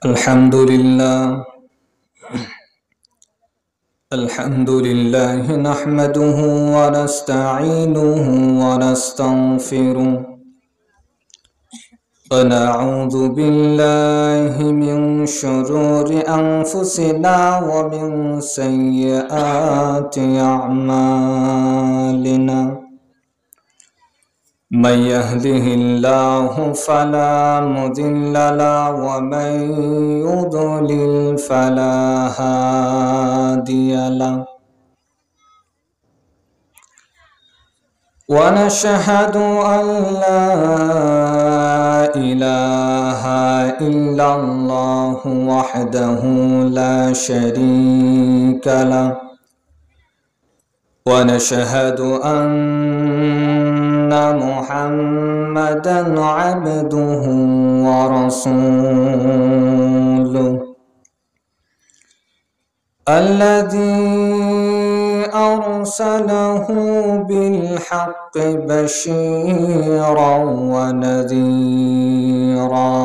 الحمد لله نحمده ونستعينه ونستغفره ونعوذ بالله من شرور أنفسنا ومن سيئات أعمالنا من يهده الله فلا مضل له ومن يضلل فلا هادي له ونشهد أن لا إله إلا الله وحده لا شريك له ونشهد أن محمدا عبده ورسوله الذي أرسله بالحق بشيرا ونذيرا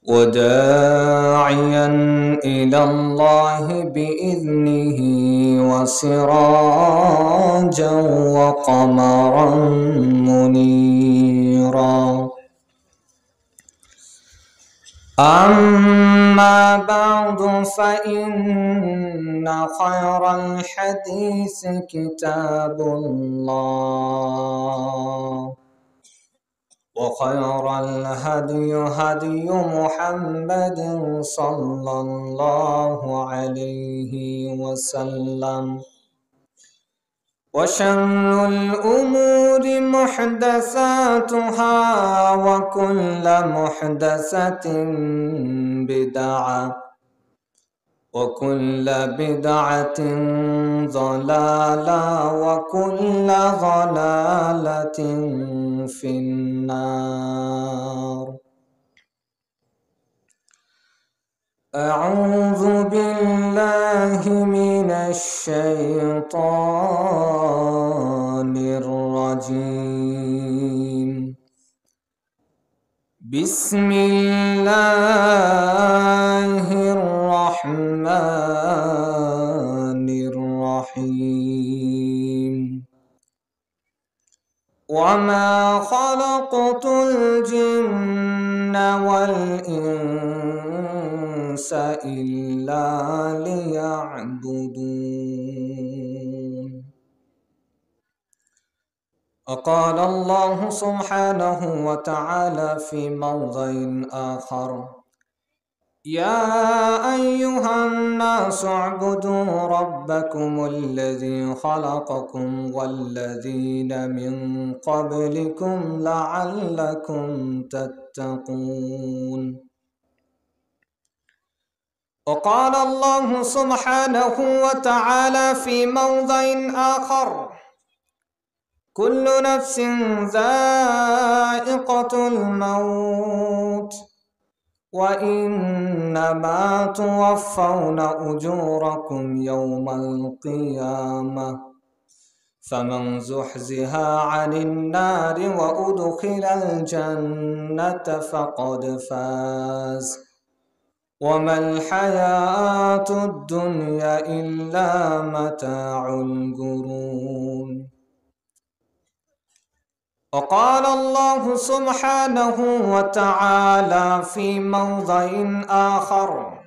وداعيا إلى الله بإذنه وسراجا وقمرا منيرا أما بعد فإن خير الحديث كتاب الله وخير الهدي هدي محمد صلى الله عليه وسلم وشر الأمور محدثاتها وكل محدثة بدعة وكل بدعة ضلالة وكل ضلالة في النار. أعوذ بالله من الشيطان الرجيم. بسم الله الرحمن الرحيم. وما خلقت الجن والإنس إلا ليعبدون. وقال الله سبحانه وتعالى في موضع آخر: يا أيها الناس اعبدوا ربكم الذي خلقكم والذين من قبلكم لعلكم تتقون. وقال الله سبحانه وتعالى في موضع آخر: كل نفس ذائقة الموت وإنما توفون أجوركم يوم القيامة فمن زحزح عن النار وأدخل الجنة فقد فاز وما الحياة الدنيا إلا متاع الغرور. وقال الله سبحانه وتعالى في موضع آخر: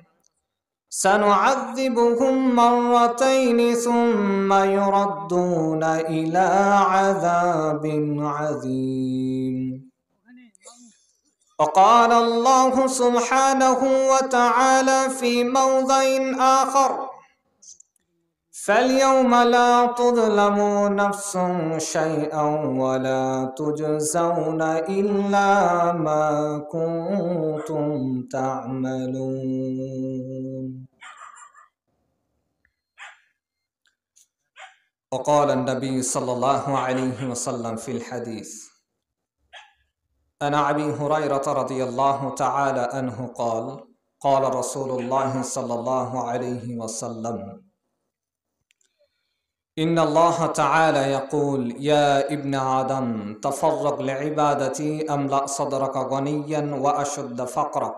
سنعذبهم مرتين ثم يردون إلى عذاب عظيم. وقال الله سبحانه وتعالى في موضع آخر: فاليوم لا تظلم نفس شيئا ولا تجزون إلا ما كنتم تعملون. وقال النبي صلى الله عليه وسلم في الحديث: عن أبي هريرة رضي الله تعالى عنه قال: قال رسول الله صلى الله عليه وسلم: إن الله تعالى يقول: يا ابن آدم تفرغ لعبادتي أملأ صدرك غنيا وأشد فقرك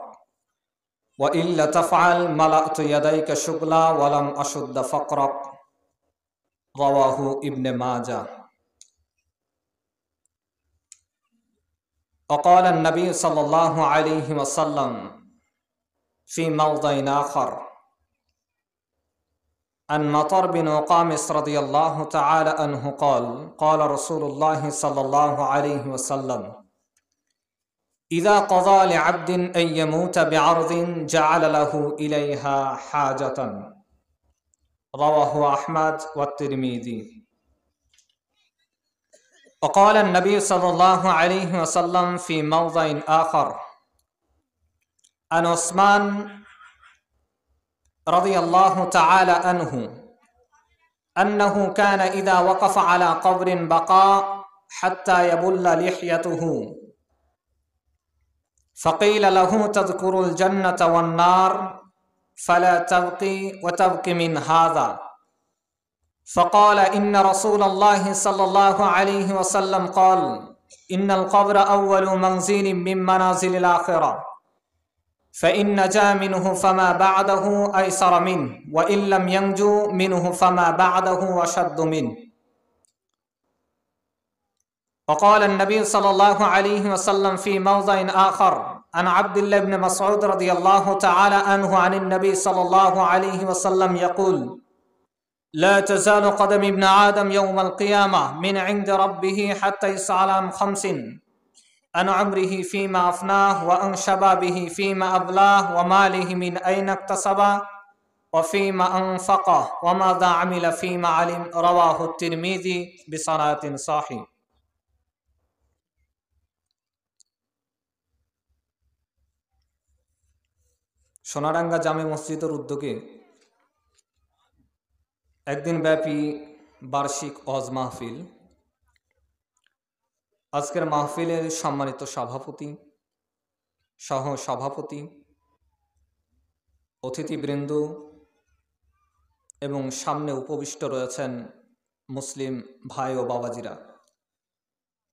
وإلا تفعل ملأت يديك شغلا ولم أشد فقرك رواه ابن ماجه وقال النبي صلى الله عليه وسلم في موضع آخر عن مطر بن قامس رضي الله تعالى عنه قال قال رسول الله صلى الله عليه وسلم إذا قضى لعبد أن يموت بعرض جعل له إليها حاجة رواه أحمد والترمذي وقال النبي صلى الله عليه وسلم في موضع آخر عن عثمان رضي الله تعالى عنه أنه كان إذا وقف على قبر بقى حتى يبل لحيته فقيل له تذكر الجنة والنار فلا تبقي وتبقي من هذا فقال إن رسول الله صلى الله عليه وسلم قال إن القبر أول منزل من منازل الآخرة فإن نجا منه فما بعده أيسر منه وإن لم ينجو منه فما بعده أشد منه وقال النبي صلى الله عليه وسلم في موضع آخر عن عبد الله بن مسعود رضي الله تعالى عنه عن النبي صلى الله عليه وسلم يقول لا تزال قدم ابن آدم يوم القيامة من عند ربه حتى يسأل عن 5 عن عمره فيما أفناه وعن شبابه فيما أبلاه وماله من أين اكتسبه وفيما أنفقه وماذا عمل فيما علم رواه الترمذي بسند صحيح সোনারাঙ্গা জামে মসজিদের উদ্যোগে একদিন ব্যাপী বার্ষিক ওয়াজ মাহফিল। আজকের মাহফিলের সম্মানিত সভাপতি, সহ সভাপতি, অতিথিবৃন্দ এবং সামনে উপবিষ্ট রয়েছেন মুসলিম ভাই ও বাবাজিরা,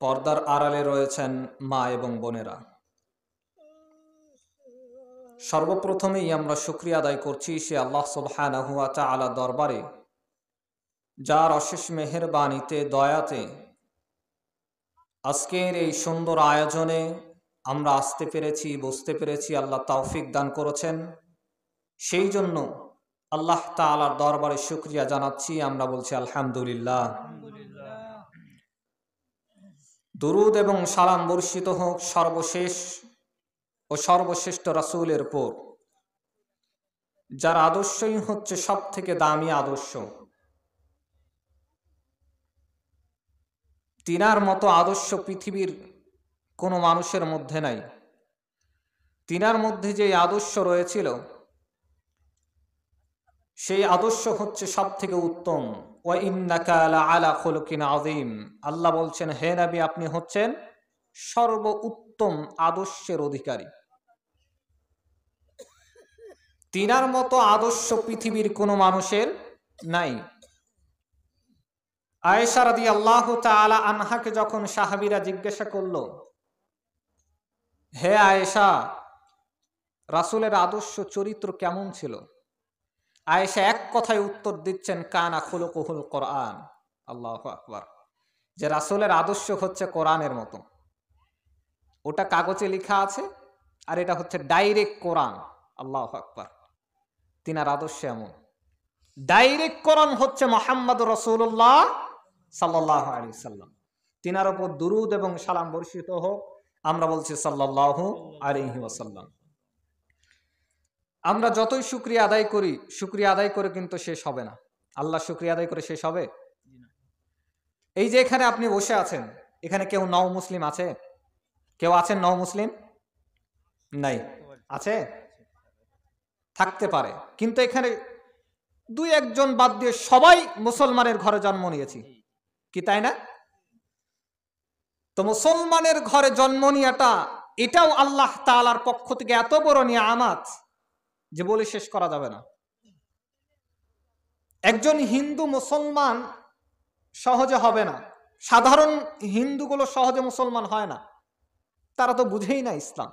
পর্দার আড়ালে রয়েছেন মা এবং বোনেরা। সর্বপ্রথমেই আমরা শুকরিয়া আদায় করছি সে আল্লাহ সুবহানাহু ওয়া তাআলা দরবারে, যার অশেষ মেহেরবানিতে দয়াতে আজকের এই সুন্দর আয়োজনে আমরা আসতে পেরেছি, বসতে পেরেছি। আল্লাহ তৌফিক দান করেছেন, সেই জন্য আল্লাহ তাআলার দরবারে শুকরিয়া জানাচ্ছি। আমরা বলছি আলহামদুলিল্লাহ। দুরুদ এবং সালাম বর্ষিত হোক সর্বশেষ ও সর্বশ্রেষ্ঠ রাসূলের উপর, যার আদর্শই হচ্ছে সব থেকে দামি আদর্শ। তিনার মতো আদর্শ পৃথিবীর কোনো মানুষের মধ্যে নাই। তিনার মধ্যে যে আদর্শ রয়েছিল, সেই আদর্শ হচ্ছে সব থেকে উত্তম। ওয়া ইন্নাকা লাআলা খুলুকিন আযীম। আল্লাহ বলছেন, হে নবী, আপনি হচ্ছেন সর্ব উত্তম আদর্শের অধিকারী। তিনার মতো আদর্শ পৃথিবীর কোনো মানুষের নাই। আয়েশা রাদিয়াল্লাহু তাআলা আনহাকে যখন সাহাবীরা জিজ্ঞাসা করল, হে আয়েশা, রাসূলের আদর্শ চরিত্র কেমন ছিল? আয়েশা এক কথায় উত্তর দিচ্ছেন, কানা খুলুকুহুল কোরআন। আল্লাহু আকবার। যে রাসূলের আদর্শ হচ্ছে কোরআনের মতো। ওটা কাগজে লেখা আছে, আর এটা হচ্ছে ডাইরেক্ট কোরআন। আল্লাহু আকবার। তিনার আদর্শ এমন। ডাইরেক্ট কোরআন হচ্ছে মুহাম্মদুর রাসূলুল্লাহ সাল্লাল্লাহু আলাইহি সাল্লাম। তিনার উপর দুরুদ এবং সালাম বর্ষিত হোক। আমরা বলছি সাল্লাল্লাহু আলাইহি ওয়াসাল্লাম। আমরা যতই শুকরিয়া আদায় করি, শুকরিয়া আদায় করে কিন্তু শেষ হবে না। আল্লাহ শুকরিয়া আদায় করে শেষ হবে? এই যে এখানে আপনি বসে আছেন, এখানে কেউ নও মুসলিম আছে? কেউ আছেন নও মুসলিম? নাই। আছে? থাকতে পারে, কিন্তু এখানে 2-1 জন বাদ দিয়ে সবাই মুসলমানের ঘরে জন্ম নিয়েছি, কি তাই না? তো মুসলমানের ঘরে জন্ম নেওয়াটা, এটাও আল্লাহ তাআলার পক্ষ থেকে এত বড় নিয়ামত যে বলে শেষ করা যাবে না। একজন হিন্দু মুসলমান সহজে হবে না। সাধারণ হিন্দুগুলো সহজে মুসলমান হয় না, তারা তো বুঝেই না ইসলাম।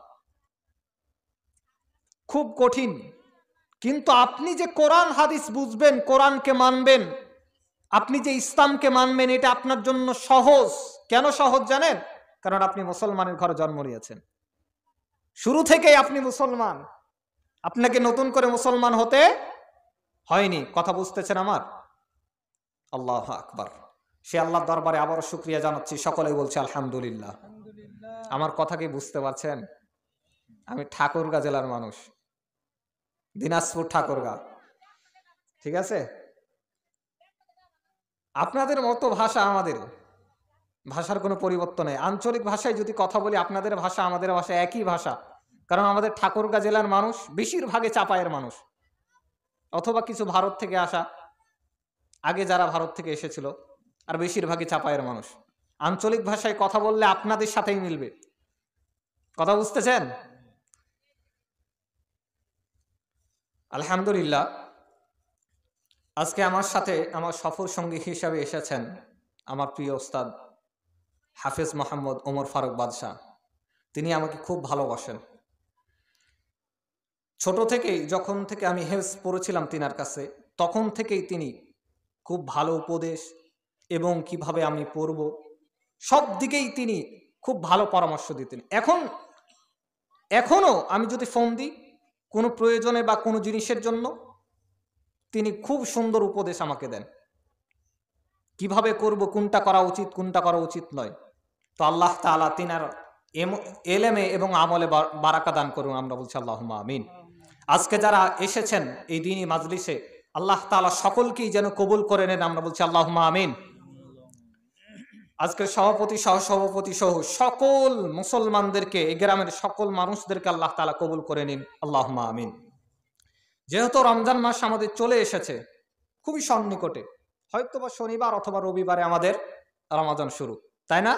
খুব কঠিন, কিন্তু আপনি যে কোরআন হাদিস বুঝবেন, কোরআনকে মানবেন, আপনি যে ইসলামকে মানবেন, এটা আপনার জন্য সহজ। কেন সহজ জানেন? কারণ আপনি মুসলমানের ঘরে জন্ম নিয়েছেন, শুরু থেকেই আপনি মুসলমান, আপনাকে নতুন করে মুসলমান হতে হয়নি। কথা বুঝতেছেন আমার? আল্লাহ আকবার। সে আল্লাহর দরবারে আবারও শুকরিয়া জানাচ্ছি, সকলেই বলছে আলহামদুলিল্লাহ। আমার কথা কি বুঝতে পারছেন? আমি ঠাকুরগাঁ জেলার মানুষ, দিনাজপুর ঠাকুরগাঁ, ঠিক আছে? আপনাদের মতো ভাষা আমাদের, ভাষার কোনো পরিবর্তন নেই। আঞ্চলিক ভাষায় যদি কথা বলি, আপনাদের ভাষা আমাদের ভাষা একই ভাষা, কারণ আমাদের ঠাকুরগাঁ জেলার মানুষ বেশিরভাগে চাপায়ের মানুষ, অথবা কিছু ভারত থেকে আসা, আগে যারা ভারত থেকে এসেছিল, আর বেশিরভাগই চাপায়ের মানুষ। আঞ্চলিক ভাষায় কথা বললে আপনাদের সাথেই মিলবে। কথা বুঝতেছেন? আলহামদুলিল্লাহ। আজকে আমার সাথে আমার সফর সঙ্গী হিসাবে এসেছেন আমার প্রিয় ওস্তাদ হাফেজ মোহাম্মদ ওমর ফারুক বাদশাহ। তিনি আমাকে খুব ভালোবাসেন। ছোট থেকেই, যখন থেকে আমি হেফজ পড়েছিলাম তিনার কাছে, তখন থেকেই তিনি খুব ভালো উপদেশ এবং কিভাবে আমি পড়ব সব দিকেই তিনি খুব ভালো পরামর্শ দিতেন। এখনো আমি যদি ফোন দিই কোনো প্রয়োজনে বা কোনো জিনিসের জন্য, তিনি খুব সুন্দর উপদেশ আমাকে দেন, কিভাবে করব, কোনটা করা উচিত, কোনটা করা উচিত নয়। তো আল্লাহ তাআলা তিনার এলেমে এবং আমলে বারাকা দান করুন, আমরা বলছি আল্লাহুম্মা আমিন। আজকে যারা এসেছেন এই দ্বীনি মাজলিসে, আল্লাহ তাআলা সকলকেই যেন কবুল করে নেন, আমরা বলছি আল্লাহুম্মা আমিন। আজকের সভাপতি, সহসভাপতি সহ সকল মুসলমানদেরকে, এই গ্রামের সকল মানুষদেরকে আল্লাহ তাআলা কবুল করে নিন, আল্লাহুম্মা আমিন। যেহেতু রমজান মাস আমাদের চলে এসেছে খুবই সন্নিকটে, হয়তোবা শনিবার অথবা রবিবারে আমাদের রমজান শুরু, তাই না?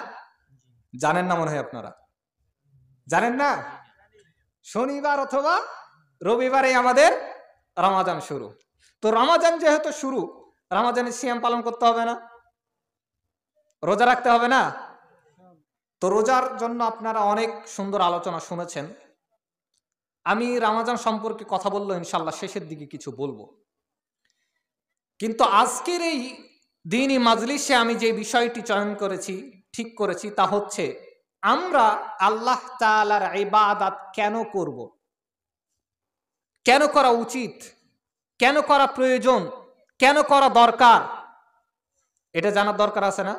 জানেন না মনে হয় আপনারা? জানেন না? শনিবার অথবা রবিবারে আমাদের রমজান শুরু। তো রমজান যেহেতু শুরু, রমজানের সিয়াম পালন করতে হবে না? রোজা রাখতে হবে না? তো রোজার জন্য আপনারা অনেক সুন্দর আলোচনা শুনেছেন। আমি রমজান সম্পর্কে কথা বললো ইনশাআল্লাহ শেষের দিকে কিছু বলবো, কিন্তু আজকের এই দ্বীনি মাজলিসে আমি যে বিষয়টি চয়ন করেছি, ঠিক করেছি, তা হচ্ছে আমরা আল্লাহ তাআলার ইবাদত কেন করব, কেন করা উচিত, কেন করা প্রয়োজন, কেন করা দরকার, এটা জানার দরকার আছে না?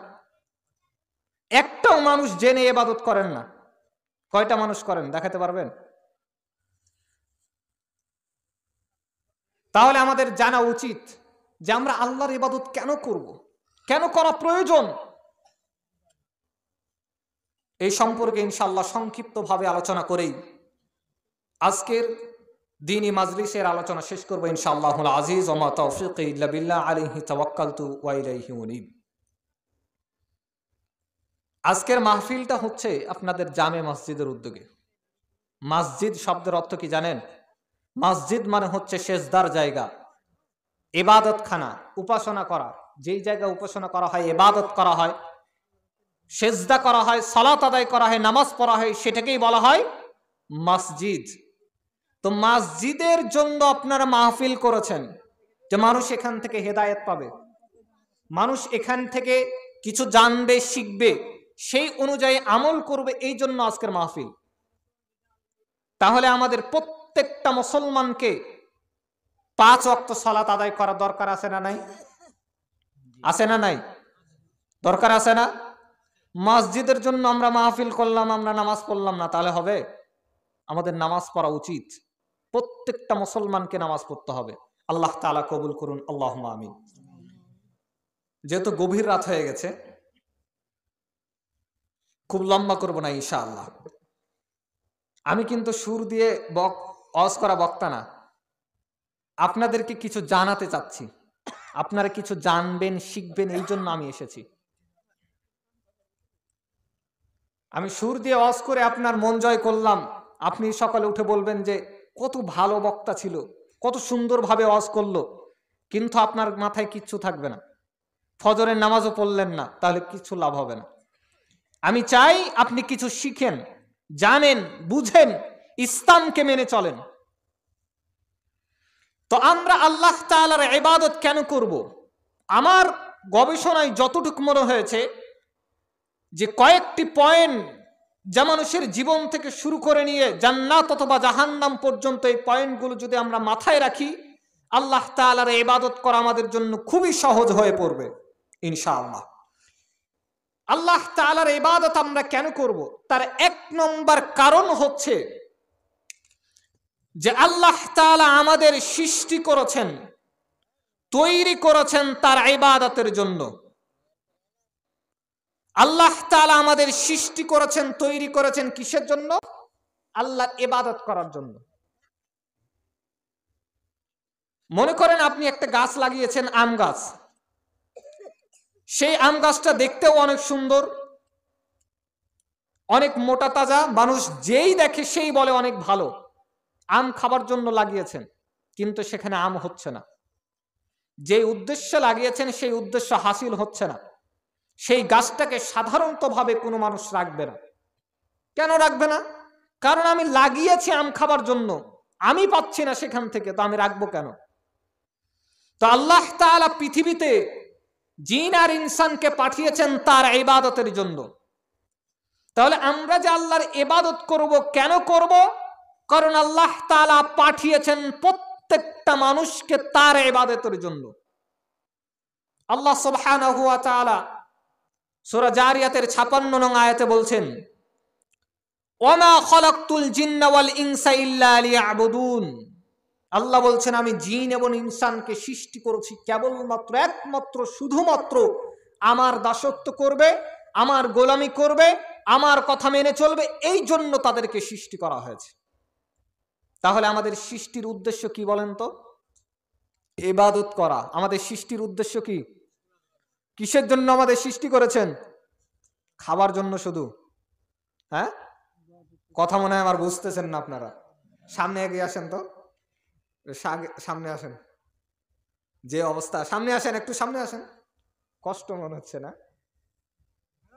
একটাও মানুষ জেনে ইবাদত করেন না। কয়টা মানুষ করেন দেখাতে পারবেন? তাহলে আমাদের জানা উচিত যে আমরা আল্লাহর ইবাদত কেন করব, কেন করা প্রয়োজন। এই সম্পর্কে ইনশাআল্লাহ সংক্ষিপ্তভাবে আলোচনা করেই আজকের দ্বীনি মাজলিসের আলোচনা শেষ করব ইনশাআল্লাহুল আজিজ। ওয়া মা তাওফীকি ইল্লা বিল্লাহ, আলাইহি তাওয়াক্কালতু ওয়া ইলাইহি উনীব। আজকের মাহফিলটা হচ্ছে আপনাদের জামে মসজিদের উদ্যোগে। মসজিদ শব্দের অর্থ কি জানেন? মসজিদ মানে হচ্ছে সেজদার জায়গা, ইবাদতখানা, উপাসনা করা। যেই জায়গায় উপাসনা করা হয়, ইবাদত করা হয়, সেজদা করা হয়, সালাত আদায় করা হয়, নামাজ পড়া হয়, সেটাকেই বলা হয় মসজিদ। তো মসজিদের জন্য আপনারা মাহফিল করেছেন যে মানুষ এখান থেকে হেদায়েত পাবে, মানুষ এখান থেকে কিছু জানবে, শিখবে, সেই অনুযায়ী আমল করবে, এই জন্য আজকের মাহফিল। তাহলে আমাদের প্রত্যেকটা মুসলমানকে 5 ওয়াক্ত সালাত আদায় করা দরকার আছে না নাই? আছে না নাই? দরকার আছে না? মসজিদের জন্য আমরা মাহফিল করলাম, আমরা নামাজ পড়লাম না, তাহলে হবে? আমাদের নামাজ পড়া উচিত। প্রত্যেকটা মুসলমানকে নামাজ পড়তে হবে। আল্লাহ তাআলা কবুল করুন, আল্লাহুম্মা আমিন। যেহেতু গভীর রাত হয়ে গেছে, খুব লম্বা করব না ইনশাআল্লাহ। আমি কিন্তু সুর দিয়ে ওয়াজ করা বক্তা না, আপনাদেরকে কিছু জানাতে চাচ্ছি, আপনারা কিছু জানবেন, শিখবেন, এই জন্য আমি এসেছি। আমি সুর দিয়ে ওয়াজ করে আপনার মন জয় করলাম, আপনি সকালে উঠে বলবেন যে কত ভালো বক্তা ছিল, কত সুন্দরভাবে ওয়াজ করলো, কিন্তু আপনার মাথায় কিচ্ছু থাকবে না, ফজরের নামাজও পড়লেন না, তাহলে কিছু লাভ হবে না। আমি চাই আপনি কিছু শিখেন, জানেন, বুঝেন, ইসলামকে মেনে চলেন। তো আমরা আল্লাহ তাআলার ইবাদত কেন করব? আমার গবেষণায় যতটুকু মনে হয়েছে যে কয়েকটি পয়েন্ট যা মানুষের জীবন থেকে শুরু করে নিয়ে জান্নাত অথবা জাহান্নাম পর্যন্ত, এই পয়েন্টগুলো যদি আমরা মাথায় রাখি, আল্লাহ তাআলার ইবাদত করা আমাদের জন্য খুবই সহজ হয়ে পড়বে ইনশাআল্লাহ। আল্লাহ তাআলার ইবাদত আমরা কেন করব? তার এক নম্বর কারণ হচ্ছে যে আল্লাহ তাআলা আমাদের সৃষ্টি করেছেন, তৈরি করেছেন তার ইবাদতের জন্য। আল্লাহ তাআলা আমাদের সৃষ্টি করেছেন, তৈরি করেছেন কিসের জন্য? আল্লাহর ইবাদত করার জন্য। মনে করেন আপনি একটা গাছ লাগিয়েছেন, আম গাছ। সেই আম গাছটা দেখতেও অনেক সুন্দর, অনেক মোটা তাজা, মানুষ যেই দেখে সেই বলে অনেক ভালো, আম খাবার জন্য লাগিয়েছেন, কিন্তু সেখানে আম হচ্ছে না। যে উদ্দেশ্যে লাগিয়েছেন সেই উদ্দেশ্য হাসিল হচ্ছে না। সেই গাছটাকে সাধারণতভাবে কোনো মানুষ রাখবে না। কেন রাখবে না? কারণ আমি লাগিয়েছি আম খাবার জন্য, আমি পাচ্ছি না সেখান থেকে, তো আমি রাখবো কেন? তো আল্লাহ তাআলা পৃথিবীতে জিন আর ইনসানকে পাঠিয়েছেন তার ইবাদতের জন্য। তাহলে আমরা যে আল্লাহর ইবাদত করব, কেন করব? কারণ আল্লাহ তাআলা পাঠিয়েছেন প্রত্যেকটা মানুষকে তার ইবাদতের জন্য। আল্লাহ সুবহানাহু ওয়া তাআলা সূরা জারিয়াতের 56 নং আয়াতে বলছেন, ওয়ামা খালাকতুল জিন্না ওয়াল ইনসা ইল্লা লিয়াবুদুন। আল্লাহ বলছেন, আমি জিন এবং ইনসানকে সৃষ্টি করেছি কেবলমাত্র, একমাত্র, শুধুমাত্র আমার দাসত্ব করবে, আমার গোলামি করবে, আমার কথা মেনে চলবে, এই জন্য তাদেরকে সৃষ্টি করা হয়েছে। তাহলে আমাদের সৃষ্টির উদ্দেশ্য কি বলেন তো? ইবাদত করা। আমাদের সৃষ্টির উদ্দেশ্য কি? কিসের জন্য আমাদের সৃষ্টি করেছেন? খাবার জন্য শুধু? হ্যাঁ, কথা মনে হয় আমার বুঝতেছেন না আপনারা। সামনে এগিয়ে আসেন তো, সামনে আসেন। যে অবস্থা, সামনে আসেন, একটু সামনে আসেন। কষ্ট মনে হচ্ছে না?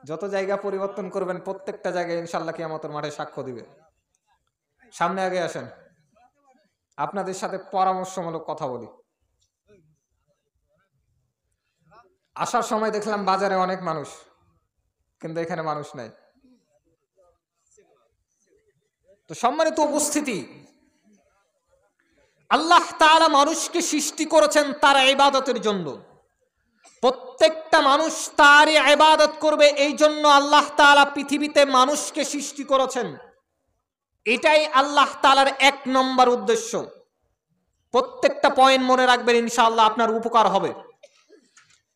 যত জায়গা পরিবর্তন করবেন প্রত্যেকটা জায়গায় ইনশাআল্লাহ কিয়ামতের মাঠে সাক্ষ্য দিবে। সামনে আগে আসেন, আপনাদের সাথে পরামর্শমূলক কথা বলি। আসার সময় দেখলাম বাজারে অনেক মানুষ, কিন্তু এখানে মানুষ নাই। তো সম্মানিত উপস্থিতি, আল্লাহ তাআলা মানুষকে সৃষ্টি করেছেন তার ইবাদতের জন্য। প্রত্যেকটা মানুষ তারই ইবাদত করবে, এই জন্য আল্লাহ তাআলা পৃথিবীতে মানুষকে সৃষ্টি করেছেন। এটাই আল্লাহ তাআলার এক নম্বর উদ্দেশ্য। প্রত্যেকটা পয়েন্ট মনে রাখবেন, ইনশাআল্লাহ আপনার উপকার হবে।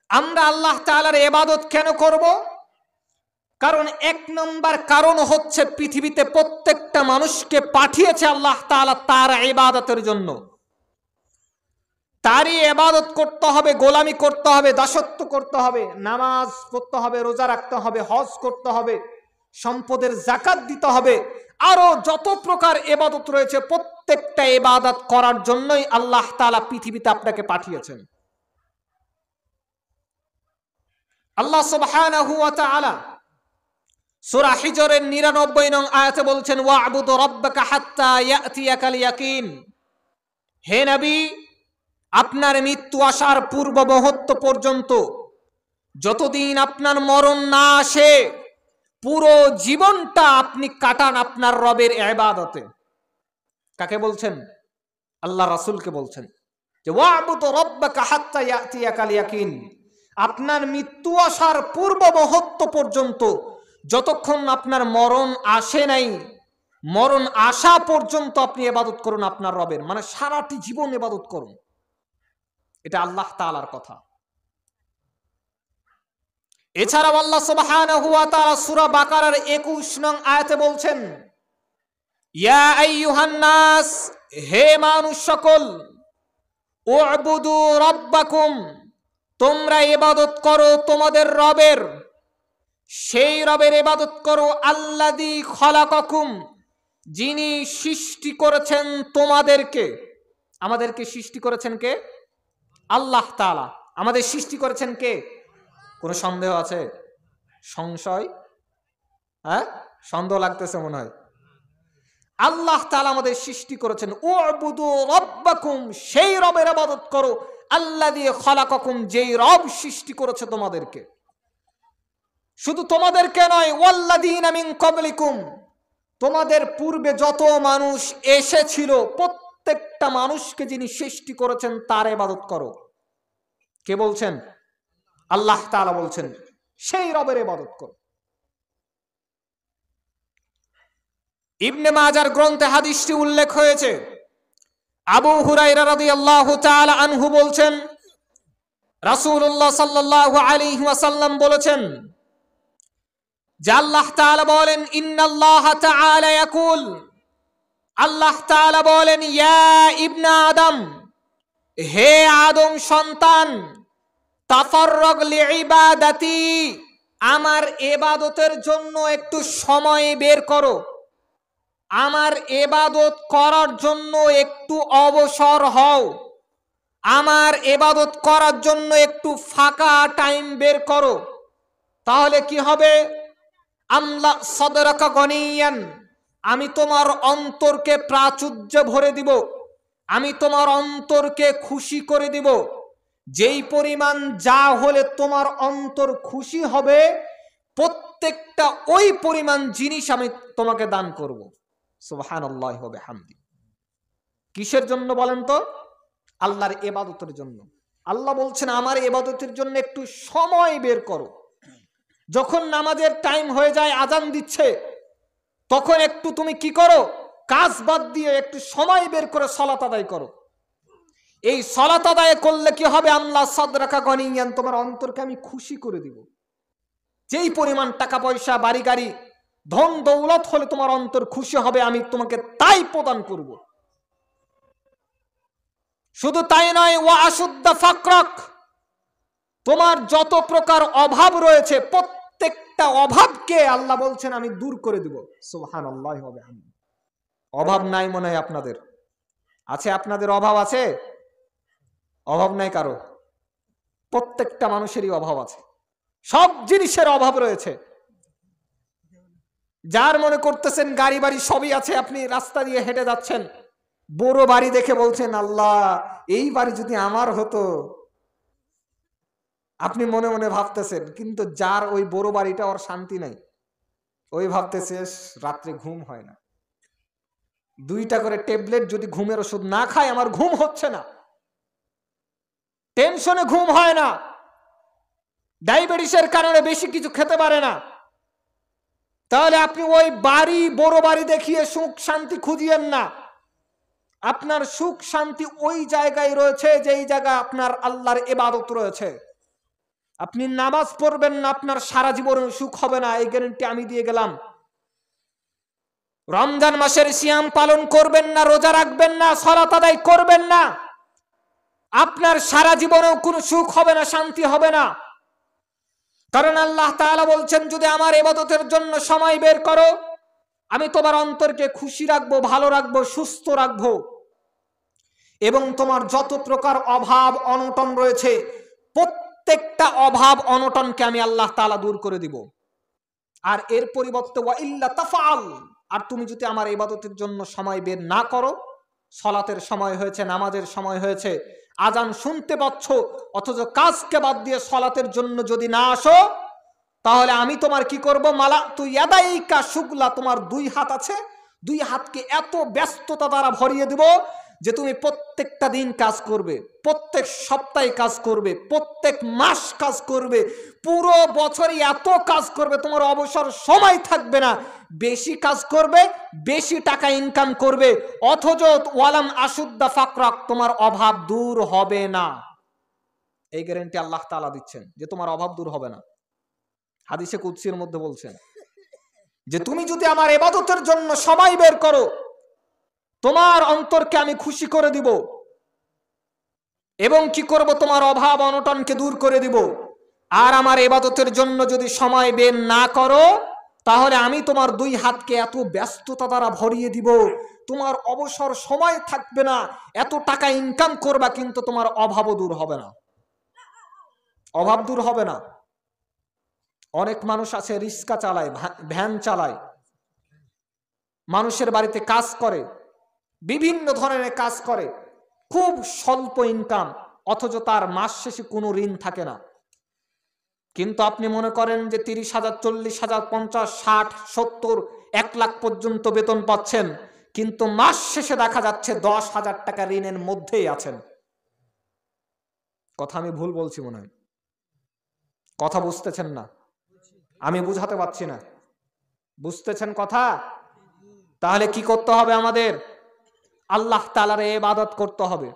আমরা আল্লাহ তাআলার ইবাদত কেন করব? কারণ এক নম্বর কারণ হচ্ছে পৃথিবীতে প্রত্যেকটা মানুষকে পাঠিয়েছে আল্লাহ তাআলা তার ইবাদতের জন্য। তারই ইবাদত করতে হবে, গোলামি করতে হবে, দাসত্ব করতে হবে, নামাজ পড়তে হবে, রোজা রাখতে হবে, হজ করতে হবে, সম্পদের যাকাত দিতে হবে, আরো যত প্রকার ইবাদত রয়েছে প্রত্যেকটা ইবাদত করার জন্যই আল্লাহ তাআলা পৃথিবীতে আপনাকে পাঠিয়েছেন। আল্লাহ সুবহানাহু ওয়া তাআলা সূরা হিজরের 99 নং আয়াতে বলছেন, ওয়া'বুদ রাব্বাকা হাত্তা ইয়াতিয়াকাল ইয়াকিন। হে নবী, আপনার মৃত্যু আসার পূর্ব মুহূর্ত পর্যন্ত, যতদিন আপনার মরণ না আসে, পুরো জীবনটা আপনি কাটান আপনার রবের ইবাদতে। কাকে বলছেন? আল্লাহ রাসূলকে বলছেন যে ওয়া'বুদ রাব্বাকা হাত্তা ইয়াতিয়াকাল ইয়াকিন। আপনার মৃত্যু আসার পূর্ব মুহূর্ত পর্যন্ত, যতক্ষণ আপনার মরণ আসে নাই, মরণ আসা পর্যন্ত আপনি ইবাদত করুন আপনার রবের, মানে সারাটি জীবন ইবাদত করুন। এটা আল্লাহ তাআলার কথা। এছাড়াও আল্লাহ সুবহানাহু ওয়া তাআলা সূরা বাকারার 21 নং আয়াতে বলছেন, ইয়া আইয়ুহান নাস, হে মানুষ সকল, উ'বুদু রাব্বাকুম, তোমরা ইবাদত করো তোমাদের রবের। সেই রবের ইবাদত করো আল্লাযী খালাকাকুম, যিনি সৃষ্টি করেছেন তোমাদেরকে। আমাদেরকে সৃষ্টি করেছেন কে? আল্লাহ তাআলা। আমাদের সৃষ্টি করেছেন কে? কোনো সন্দেহ আছে? সংশয়? হ্যাঁ, সন্দেহ লাগতেছে মনে হয়। আল্লাহ তাআলা আমাদের সৃষ্টি করেছেন, উ'বুদু রাব্বাকুম, সেই রবের ইবাদত করো, আল্লাযী খালাকাকুম, যেই রব সৃষ্টি করেছে তোমাদেরকে। শুধু তোমাদেরকে নয়, ওয়াল্লাযীনা মিন ক্বাবলিকুম, তোমাদের পূর্বে যত মানুষ এসেছিল প্রত্যেকটা মানুষকে যিনি সৃষ্টি করেছেন তার ইবাদত করো। কে বলছেন? আল্লাহ তাআলা বলছেন, সেই রবের ইবাদত করো। ইবনে মাজার গ্রন্থে হাদিসটি উল্লেখ হয়েছে। আবু হুরায়রা রাদিয়াল্লাহু তাআলা আনহু বলছেন, রাসূলুল্লাহ সাল্লাল্লাহু আলাইহি ওয়াসাল্লাম বলেছেন যে আল্লাহ তাআলা বলেন, ইন্নাল্লাহা তাআলা ইয়াকুল, আল্লাহ তাআলা বলেন, ইয়া ইবনা আদম, হে আদম সন্তান, তাফাররাগ লিইবাদাতি, আমার ইবাদতের জন্য একটু সময় বের করো, আমার ইবাদত করার জন্য একটু অবসর হও, আমার ইবাদত করার জন্য একটু ফাঁকা টাইম বের করো। তাহলে কি হবে? আমলা সদরাকা গনিয়ান, আমি তোমার অন্তরকে প্রাচুর্য ভরে দিব, আমি তোমার অন্তরকে খুশি করে দিব। যেই পরিমাণ যা হলে তোমার অন্তর খুশি হবে, প্রত্যেকটা ওই পরিমাণ জিনিস আমি তোমাকে দান করব। সুবহানাল্লাহি ওয়া বিহামদি। কিসের জন্য বলেন তো? আল্লাহর ইবাদতের জন্য। আল্লাহ বলছেন, আমার ইবাদতের জন্য একটু সময় বের করো। যখন নামাজের টাইম হয়ে যায়, আজান দিচ্ছে, তখন একটু তুমি কি করো? কাজ বাদ দিয়ে একটু সময় বের করে সালাত আদায় করো। এই সালাত আদায় করলে কি হবে? আমলা সাদরাকা গনিয়ান, তোমার অন্তরকে আমি খুশি করে দিব। যেই পরিমাণ টাকা পয়সা, বাড়ি গাড়ি, ধন দৌলত হলে তোমার অন্তর খুশি হবে, আমি তোমাকে তাই প্রদান করব। শুধু তাই নয়, ওয়া আশুদ্দা ফাকরাক, তোমার যত প্রকার অভাব রয়েছে প্রত্যেকটা অভাবকে আল্লাহ বলছেন আমি দূর করে দিব। সুবহানাল্লাহি ওয়া বিহামদি। অভাব নাই মনে হয় আপনাদের? আছে? আপনাদের অভাব আছে? অভাব নাই কারো? প্রত্যেকটা মানুষেরই অভাব আছে, সব জিনিসের অভাব রয়েছে। যার মনে করতেছেন গাড়ি বাড়ি সবই আছে, আপনি রাস্তা দিয়ে হেঁটে যাচ্ছেন, বড় বাড়ি দেখে বলছেন, আল্লাহ এই বাড়ি যদি আমার হতো। আপনি মনে মনে ভাবতেছেন, কিন্তু যার ওই বড় বাড়িটা, ওর শান্তি নাই। ওই ভাবতেছে রাত্রে ঘুম হয় না, 2টা করে ট্যাবলেট যদি ঘুমের ওষুধ না খায় আমার ঘুম হচ্ছে না, টেনশনে ঘুম হয় না, ডায়াবেটিসের কারণে বেশি কিছু খেতে পারে না। তাহলে আপনি ওই বাড়ি, বড় বাড়ি দেখিয়ে সুখ শান্তি খুঁজিয়েন না। আপনার সুখ শান্তি ওই জায়গায় রয়েছে যেই জায়গা আপনার আল্লাহর ইবাদত রয়েছে। আপনি নামাজ পড়বেন না, আপনার সারা জীবন সুখ হবে না, এই গ্যারান্টি আমি দিয়ে গেলাম। রমজান মাসের সিয়াম পালন করবেন না, রোজা রাখবেন না, সালাত আদায় করবেন না, আপনার সারা জীবনেও কোনো সুখ হবে না, শান্তি হবে না। কারণ আল্লাহ তাআলা বলছেন, যদি আমার ইবাদতের জন্য সময় বের করো, আমি তোমার অন্তরকে খুশি রাখবো, ভালো রাখবো, সুস্থ রাখবো, এবং তোমার যত প্রকার অভাব অনটন রয়েছে প্রত্যেকটা অভাব অনটনকে আমি আল্লাহ তাআলা দূর করে দিব। আর এর পরিবর্তে ওয়া ইল্লা তাফআল, আর তুমি যদি আমার ইবাদতের জন্য সময় বের না করো, সালাতের সময় হয়েছে, নামাজের সময় হয়েছে, আজান শুনতে পাচ্ছ, অথচ কাজকে বাদ দিয়ে সালাতের জন্য যদি না আসো, তাহলে আমি তোমার কি করব? মালা তুই ইয়াদাইকা শুগলা, তোমার 2 হাত আছে, 2 হাতকে এত ব্যস্ততা দ্বারা ভরিয়ে দেব যে তুমি প্রত্যেকটা দিন কাজ করবে, প্রত্যেক সপ্তাহে কাজ করবে, প্রত্যেক মাস কাজ করবে, পুরো বছরই এত কাজ করবে, তোমার অবসর সময় থাকবে না, বেশি কাজ করবে, বেশি টাকা ইনকাম করবে, অথচ ওয়ালাম আশুদ্দা ফাকরাক, তোমার অভাব দূর হবে না। এই গ্যারান্টি আল্লাহ তাআলা দিচ্ছেন যে তোমার অভাব দূর হবে না। হাদিসে কুদসির মধ্যে বলছেন যে তুমি যদি আমার ইবাদতের জন্য সময় বের করো, তোমার অন্তরকে আমি খুশি করে দিব, এবং কি করব? তোমার অভাব অনটনকে দূর করে দিব। আর আমার ইবাদতের জন্য যদি সময় বের না করো, তাহলে আমি তোমার 2 হাতকে এত ব্যস্ততা দ্বারা ভরিয়ে দিব, তোমার অবসর সময় থাকবে না, এত টাকা ইনকাম করবা, কিন্তু তোমার অভাবও দূর হবে না। অভাব দূর হবে না। অনেক মানুষ আছে রিক্সা চালায়, ভ্যান চালায়, মানুষের বাড়িতে কাজ করে, বিভিন্ন ধরনের কাজ করে, খুব স্বল্প ইনকাম, অথচ তার মাস শেষে কোনো ঋণ থাকে না। কিন্তু আপনি মনে করেন যে 30,000, 40,000, 50, 60, 70, 1 লাখ পর্যন্ত বেতন পাচ্ছেন, কিন্তু মাস শেষে দেখা যাচ্ছে 10,000 টাকা ঋণের মধ্যেই আছেন। কথা আমি ভুল বলছি মনে হয়? কথা বুঝতেছেন না? আমি বুঝাতে পারছি না? বুঝতেছেন কথা? তাহলে কি করতে হবে আমাদের? আল্লাহ তাআলার ইবাদত করতে হবে।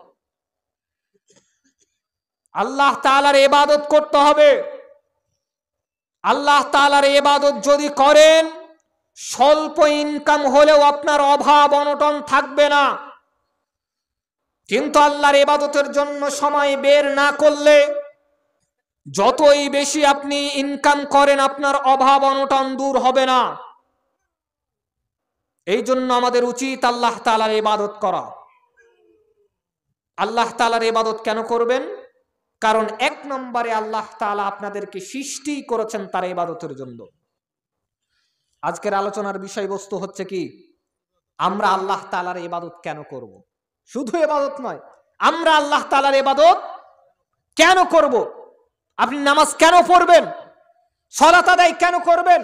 আল্লাহ তাআলার ইবাদত করতে হবে। আল্লাহ তাআলার ইবাদত যদি করেন, স্বল্প ইনকাম হলেও আপনার অভাব অনটন থাকবে না। কিন্তু আল্লাহর ইবাদতের জন্য সময় বের না করলে, যতই বেশি আপনি ইনকাম করেন, আপনার অভাব অনটন দূর হবে না। এই জন্য আমাদের উচিত আল্লাহ তাআলার ইবাদত করা। আল্লাহ তাআলার ইবাদত কেন করবেন? কারণ 1 নম্বরে আল্লাহ তাআলা আপনাদেরকে সৃষ্টি করেছেন তার ইবাদতের জন্য। আজকের আলোচনার বিষয়বস্তু হচ্ছে কি? আমরা আল্লাহ তাআলার ইবাদত কেন করব? শুধু ইবাদত নয়, আমরা আল্লাহ তাআলার ইবাদত কেন করব? আপনি নামাজ কেন পড়বেন? সালাত আদায় কেন করবেন?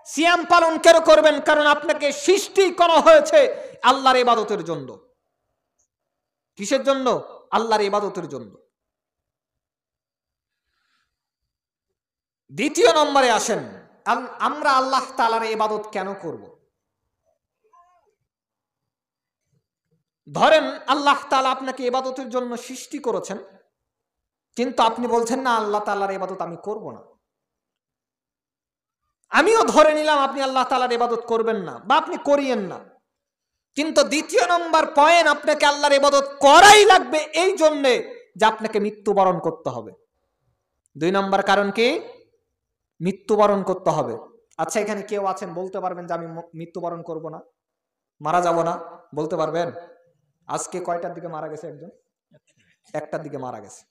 সিয়াম পালন কেন করবেন? কারণ আপনাকে সৃষ্টি করা হয়েছে আল্লাহর ইবাদতের জন্য। কিসের জন্য? আল্লাহর ইবাদতের জন্য। দ্বিতীয় নম্বরে আসেন, আমরা আল্লাহ তাআলার ইবাদত কেন করব? ধরেন আল্লাহ তাআলা আপনাকে ইবাদতের জন্য সৃষ্টি করেছেন, কিন্তু আপনি বলছেন না আল্লাহ তাআলার ইবাদত আমি করব না। আমিও ধরে নিলাম আপনি আল্লাহ তাআলার ইবাদত করবেন না বা আপনি করিয়েন না, কিন্তু দ্বিতীয় নম্বর পয়েন্ট, আপনাকে আল্লাহর ইবাদত করাই লাগবে এই জন্যে যে আপনাকে মৃত্যুবরণ করতে হবে। 2 নম্বর কারণ কি? মৃত্যুবরণ করতে হবে। আচ্ছা, এখানে কেউ আছেন বলতে পারবেন যে আমি মৃত্যুবরণ করব না, মারা যাব না? বলতে পারবেন? আজকে কয়টার দিকে মারা গেছে? একজন 1টার দিকে মারা গেছে।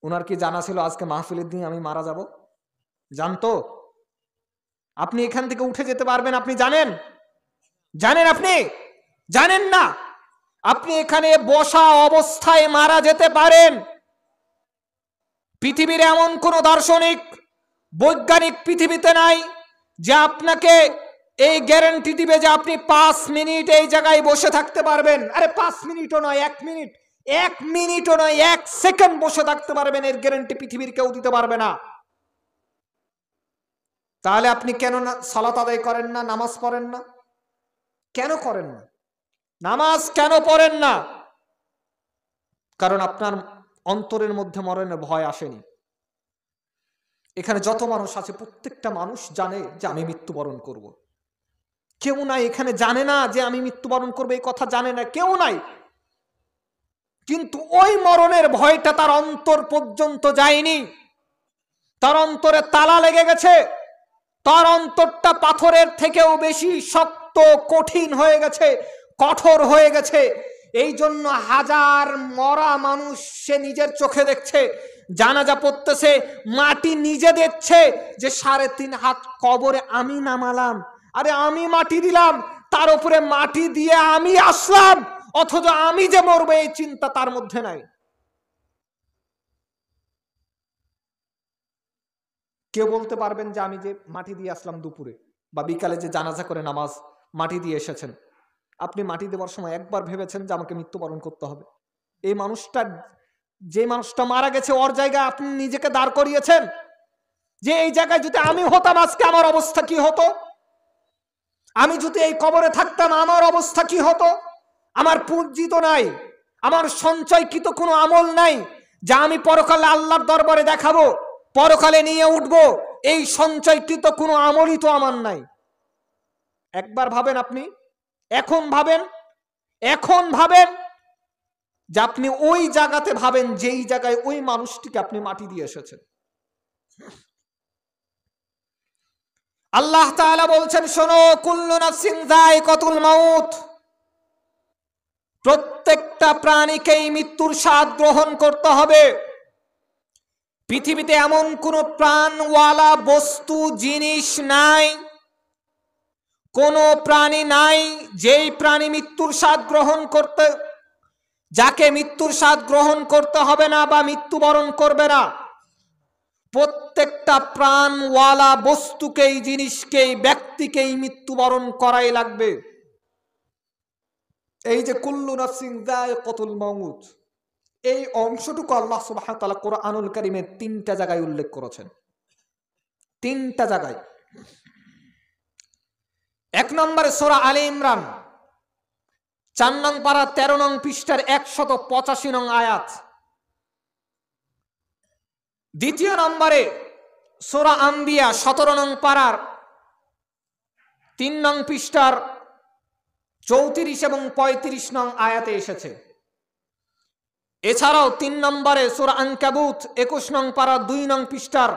উনার কি জানা ছিল আজকে মাহফিলের দিন আমি মারা যাব? জানতো? আপনি এখান থেকে উঠে যেতে পারবেন? আপনি জানেন? জানেন? আপনি জানেন না? আপনি এখানে বসা অবস্থায় মারা যেতে পারেন। পৃথিবীর এমন কোন দার্শনিক বৈজ্ঞানিক পৃথিবীতে নাই যে আপনাকে এই গ্যারান্টি দিবে যে আপনি 5 মিনিট এই জায়গায় বসে থাকতে পারবেন। আরে 5 মিনিটও নয়, 1 মিনিট, 1 মিনিটও নয়, 1 সেকেন্ড বসে থাকতে পারবেন, এর গ্যারান্টি পৃথিবীর কেউ দিতে পারবে না। তাহলে আপনি কেন সালাত আদায় করেন না, নামাজ পড়েন না? কেন করেন না? নামাজ কেন পড়েন না? কারণ আপনার অন্তরের মধ্যে মরণের ভয় আসেনি। এখানে যত মানুষ আছে প্রত্যেকটা মানুষ জানে যে আমি মৃত্যুবরণ করব। কেউ নাই এখানে জানে না যে আমি মৃত্যুবরণ করব, এই কথা জানে না, কেউ নাই। কিন্তু ওই মরণের ভয়টা তার অন্তর পর্যন্ত যায়নি। তার অন্তরে তালা লেগে গেছে। তার অন্তরটা পাথরের থেকেও বেশি শক্ত, কঠিন হয়ে গেছে, কঠোর হয়ে গেছে। এই জন্য হাজার মরা মানুষ সে নিজের চোখে দেখছে, জানাজা পড়তেছে, মাটি নিজে দেখছে যে 3.5 হাত কবরে আমি নামালাম, আরে আমি মাটি দিলাম, তার উপরে মাটি দিয়ে আমি আসলাম, অথচ আমি যে মরবে এই চিন্তা তার মধ্যে নাই। কেউ বলতে পারবেন যে আমি যে মাটি দিয়ে আসলাম দুপুরে বা বিকালে যে জানাজা করে নামাজ মাটি দিয়ে এসেছেন, আপনি মাটি দেওয়ার সময় একবার ভেবেছেন যে আমাকে মৃত্যুবরণ করতে হবে? এই মানুষটা, যে মানুষটা মারা গেছে, ওর জায়গায় আপনি নিজেকে দাঁড় করিয়েছেন যে এই জায়গায় যদি আমি হতাম আজকে আমার অবস্থা কি হতো? আমি যদি এই কবরে থাকতাম আমার অবস্থা কি হতো? আমার পুঁজি তো নাই, আমার সঞ্চয়কৃত কোনো আমল নাই যা আমি পরকালে আল্লাহর দরবারে দেখাবো, পরকালে নিয়ে উঠবো, এই সঞ্চয়কৃত কোনো আমলই তো আমার নাই। একবার ভাবেন আপনি, এখন ভাবেন, এখন ভাবেন যে আপনি ওই জায়গাতে ভাবেন যেই জায়গায় ওই মানুষটিকে আপনি মাটি দিয়ে এসেছেন। আল্লাহ তাআলা বলছেন, শোনো, কুল্লু নাফসিন যায়িকাতুল মাউত, প্রত্যেকটা প্রাণীকেই মৃত্যুর স্বাদ গ্রহণ করতে হবে। পৃথিবীতে এমন কোন প্রাণওয়ালা বস্তু জিনিস নাই কোন প্রাণী নাই যেই প্রাণী মৃত্যুর স্বাদ গ্রহণ করতে, যাকে মৃত্যুর স্বাদ গ্রহণ করতে হবে না বা মৃত্যুবরণ করবে না। প্রত্যেকটা প্রাণওয়ালা বস্তুকেই, জিনিসকেই, ব্যক্তিকেই মৃত্যুবরণ করাই লাগবে। এই যে কুল্লু নাফসিন যায়িকাতুল মাউত, এই অংশটুকু আল্লাহ সুবহানাহু ওয়া তাআলা কোরআনুল কারীমের 3টা জায়গায় উল্লেখ করেছেন। 3টা জায়গায়। 1 নম্বরে সূরা আলে ইমরান 4 নং পারা 13 নং পৃষ্ঠার 185 নং আয়াত। 2 নম্বরে সূরা আম্বিয়া 17 নং পারার 3 নং পৃষ্ঠার 34 এবং 35 নং আয়াতে এসেছে। এছাড়াও 3 নম্বরে সূরা আনকাবুত 21 নং পারা 2 নং পৃষ্ঠার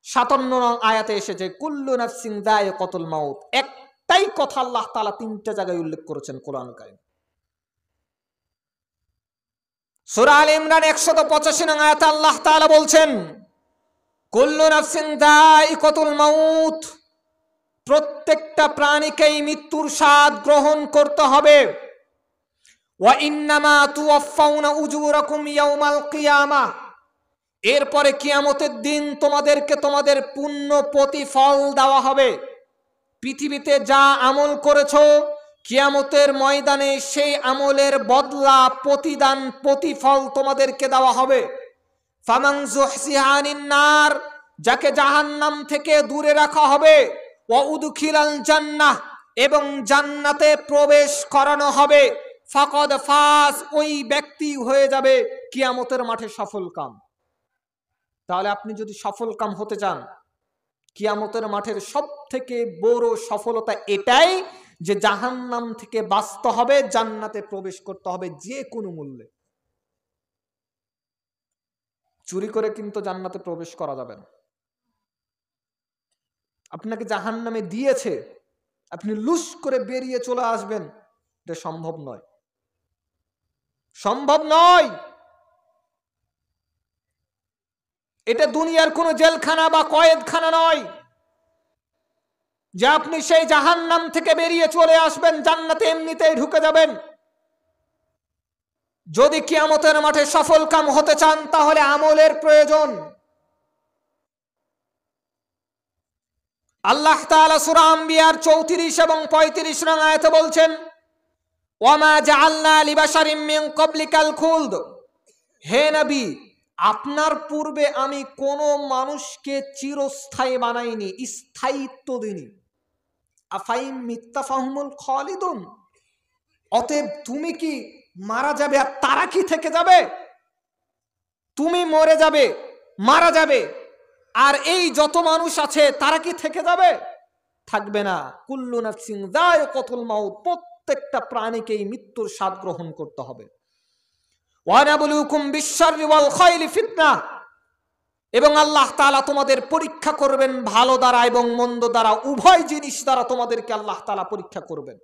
57 নং আয়াতে এসেছে কুল্লু নাফসিন যায়িকাতুল মাউত। একটাই কথা আল্লাহ তাআলা 3টা জায়গায় উল্লেখ করেছেন কোরআন কারীম। সূরা আলে ইমরান 185 নং আয়াতে আল্লাহ তাআলা বলছেন কুল্লু নাফসিন যায়িকাতুল মাউত, প্রত্যেকটা প্রাণীকেই মৃত্যুর স্বাদ গ্রহণ করতে হবে। ওয়া ইন্নামা তুওয়াফাউনা উজুরাকুম ইয়াউমাল কিয়ামাহ, এরপরে কিয়ামতের দিন তোমাদেরকে তোমাদের পূর্ণ প্রতিফল দেওয়া হবে। পৃথিবীতে যা আমল করেছো কিয়ামতের ময়দানে সেই আমলের বদলা, প্রতিদান, প্রতিফল তোমাদেরকে দেওয়া হবে। ফামান যুহজিহা আনিন নার, যাকে জাহান্নাম থেকে দূরে রাখা হবে, ওয়া উদখিলাল জান্নাহ, এবং জান্নাতে প্রবেশ করানো হবে, ফাকাদ ফাজ, ওই ব্যক্তি হয়ে যাবে কিয়ামতের মাঠে সফলকাম। তাহলে আপনি যদি সফলকাম হতে চান, কিয়ামতের মাঠের সবথেকে বড় সফলতা এটাই যে জাহান্নাম থেকে বাঁচতে হবে, জান্নাতে প্রবেশ করতে হবে যে কোনো মূল্যে। চুরি করে কিন্তু জান্নাতে প্রবেশ করা যাবে না। আপনাকে জাহান্নামে দিয়েছে, আপনি লুস করে বেরিয়ে চলে আসবেন, এটা সম্ভব নয়, সম্ভব নয়। এটা দুনিয়ার কোনো জেলখানা বা কয়েদখানা নয় যে আপনি সেই জাহান্নাম থেকে বেরিয়ে চলে আসবেন, জান্নাতে এমনিতেই ঢুকে যাবেন। যদি কিয়ামতের মাঠে সফলকাম হতে চান তাহলে আমলের প্রয়োজন। আল্লাহ তাআলা সূরা আম্বিয়ার 34 এবং 35 নং আয়াতে বলছেন ওয়ামা জাআলনা লিবাশারিম মিন ক্বাবলিকাল খুলদ, হে নবী আপনার পূর্বে আমি কোন মানুষকে চিরস্থায়ী বানাইনি, স্থায়িত্ব দিইনি। আফাইম মিত্তাফাহুমুল খালিদুন, অতএব তুমি কি মারা যাবে আর তারা কি থেকে যাবে? তুমি মরে যাবে, মারা যাবে, আর এই যত মানুষ আছে তারা কি থেকে যাবে? থাকবে না। কুল্লু নাফসিন যায়িকাতুল মাউত, প্রত্যেকটা প্রাণীকেই মৃত্যুর স্বাদ গ্রহণ করতে হবে। ওয়া নাবলুকুম বিশ-শাররি ওয়াল খায়রি ফিতনা, এবং আল্লাহ তাআলা তোমাদের পরীক্ষা করবেন ভালো দ্বারা এবং মন্দ দ্বারা, উভয় জিনিস দ্বারা তোমাদেরকে আল্লাহ তাআলা পরীক্ষা করবেন।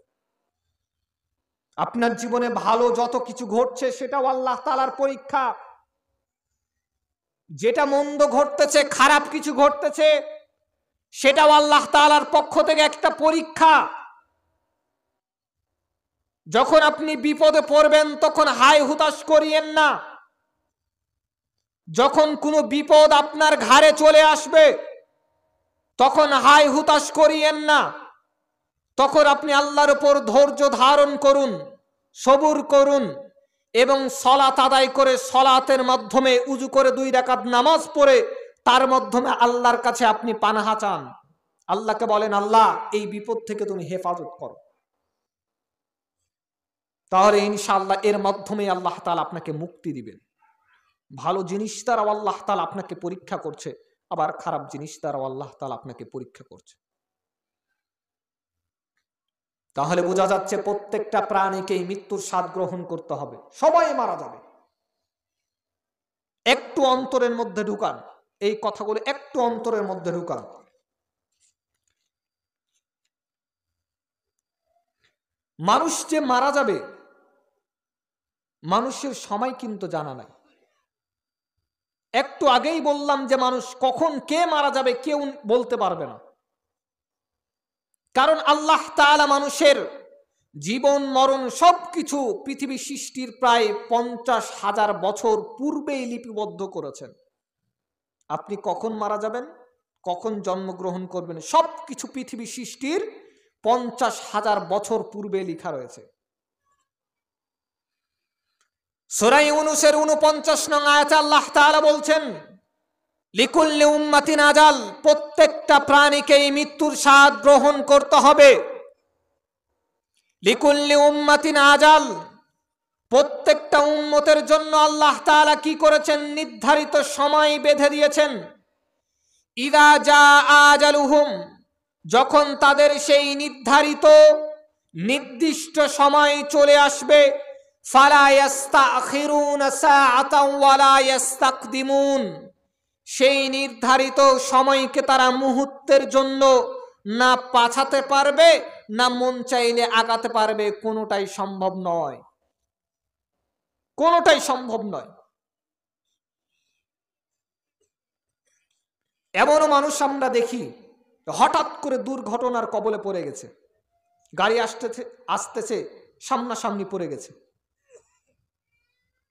আপনার জীবনে ভালো যত কিছু ঘটছে সেটাও আল্লাহ তাআলার পরীক্ষা, যেটা মন্দ ঘটতেছে, খারাপ কিছু ঘটতেছে, সেটাও আল্লাহ তাআলার পক্ষ থেকে একটা পরীক্ষা। যখন আপনি বিপদে পড়বেন তখন হায় হুতাশ করিয়েন না। যখন কোনো বিপদ আপনার ঘাড়ে চলে আসবে তখন হায় হুতাশ করিয়েন না। তখন আপনি আল্লাহর উপর ধৈর্য ধারণ করুন, সবুর করুন, এবং সালাত আদায় করে সালাতের মাধ্যমে উযু করে 2 রাকাত নামাজ পড়ে তার মাধ্যমে আল্লাহর কাছে আপনি পানাহা চান। আল্লাহকে বলেন আল্লাহ এই বিপদ থেকে তুমি হেফাজত করো। তাহলে ইনশাআল্লাহ এর মাধ্যমে আল্লাহ তাআলা আপনাকে মুক্তি দিবেন। ভালো জিনিস দ্বারাও আল্লাহ তাআলা আপনাকে পরীক্ষা করছে, আবার খারাপ জিনিস দ্বারাও আল্লাহ তাআলা আপনাকে পরীক্ষা করছে। তাহলে বোঝা যাচ্ছে প্রত্যেকটা প্রাণীকেই মৃত্যুর স্বাদ গ্রহণ করতে হবে, সবাই মারা যাবে। একটু অন্তরের মধ্যে ঢুকান, এই কথাগুলো একটু অন্তরের মধ্যে ঢুকান। মানুষ যে মারা যাবে মানুষের সময় কিন্তু জানা নাই। একটু আগেই বললাম যে মানুষ কখন কে মারা যাবে কেউ বলতে পারবে না। কারণ আল্লাহ তাআলা মানুষের জীবন মরণ সবকিছু পৃথিবী সৃষ্টির প্রায় 50,000 বছর পূর্বেই লিপিবদ্ধ করেছেন। আপনি কখন মারা যাবেন, কখন জন্মগ্রহণ করবেন, সবকিছু পৃথিবী সৃষ্টির 50,000 বছর পূর্বে লেখা রয়েছে। সূরা ইউনূসের 49 নং আয়াতে আল্লাহ তাআলা বলছেন, লিকুল্লি উম্মাতিন আজাল, প্রত্যেকটা প্রাণীকেই মৃত্যুর স্বাদ গ্রহণ করতে হবে। লিকুল্লি উম্মাতিন আজাল, প্রত্যেকটা উম্মতের জন্য আল্লাহ তাআলা কি করেছেন, নির্ধারিত সময় বেঁধে দিয়েছেন। ইযা জাআ আজালুহুম, যখন তাদের সেই নির্ধারিত নির্দিষ্ট সময় চলে আসবে, ফালা ইস্তাখিরুনা সাআতাও ওয়ালা ইস্তাকদিমুন, সেই নির্ধারিত সময়কে তারা মুহূর্তের জন্য না পাছাতে পারবে, না মন চাইলে আগাতে পারবে, কোনোটাই সম্ভব নয়, কোনোটাই সম্ভব নয়। এমনও মানুষ আমরা দেখি হঠাৎ করে দুর্ঘটনার কবলে পড়ে গেছে, গাড়ি আসতেছে সামনাসামনি পড়ে গেছে,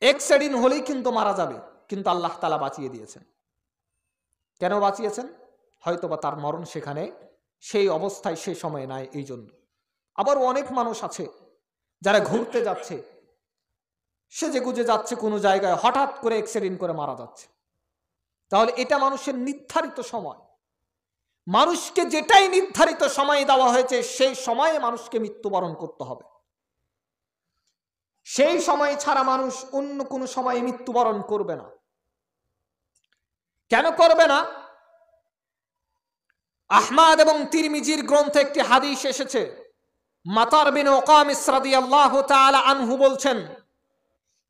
অ্যাক্সিডেন্ট হলেই কিন্তু মারা যাবে, কিন্তু আল্লাহ তাআলা বাঁচিয়ে দিয়েছেন। কেন বাঁচিয়েছেন? হয়তোবা তার মরণ সেখানে সেই অবস্থায় সেই সময় নাই, এই জন্য। আবার অনেক মানুষ আছে যারা ঘুরতে যাচ্ছে, সেজে গুজে যাচ্ছে কোনো জায়গায়, হঠাৎ করে অ্যাক্সিডেন্ট করে মারা যাচ্ছে। তাহলে এটা মানুষের নির্ধারিত সময়, মানুষকে যেটাই নির্ধারিত সময় দেওয়া হয়েছে সেই সময়ে মানুষকে মৃত্যুবরণ করতে হবে। সেই সময় ছাড়া মানুষ অন্য কোনো সময়ে মৃত্যুবরণ করবে না। কেন করবে না? আহমদ এবং তিরমিজির গ্রন্থে একটি হাদিস এসেছে, মাতার বিন ওকামিস রাদিয়াল্লাহু তাআলা আনহু বলছেন,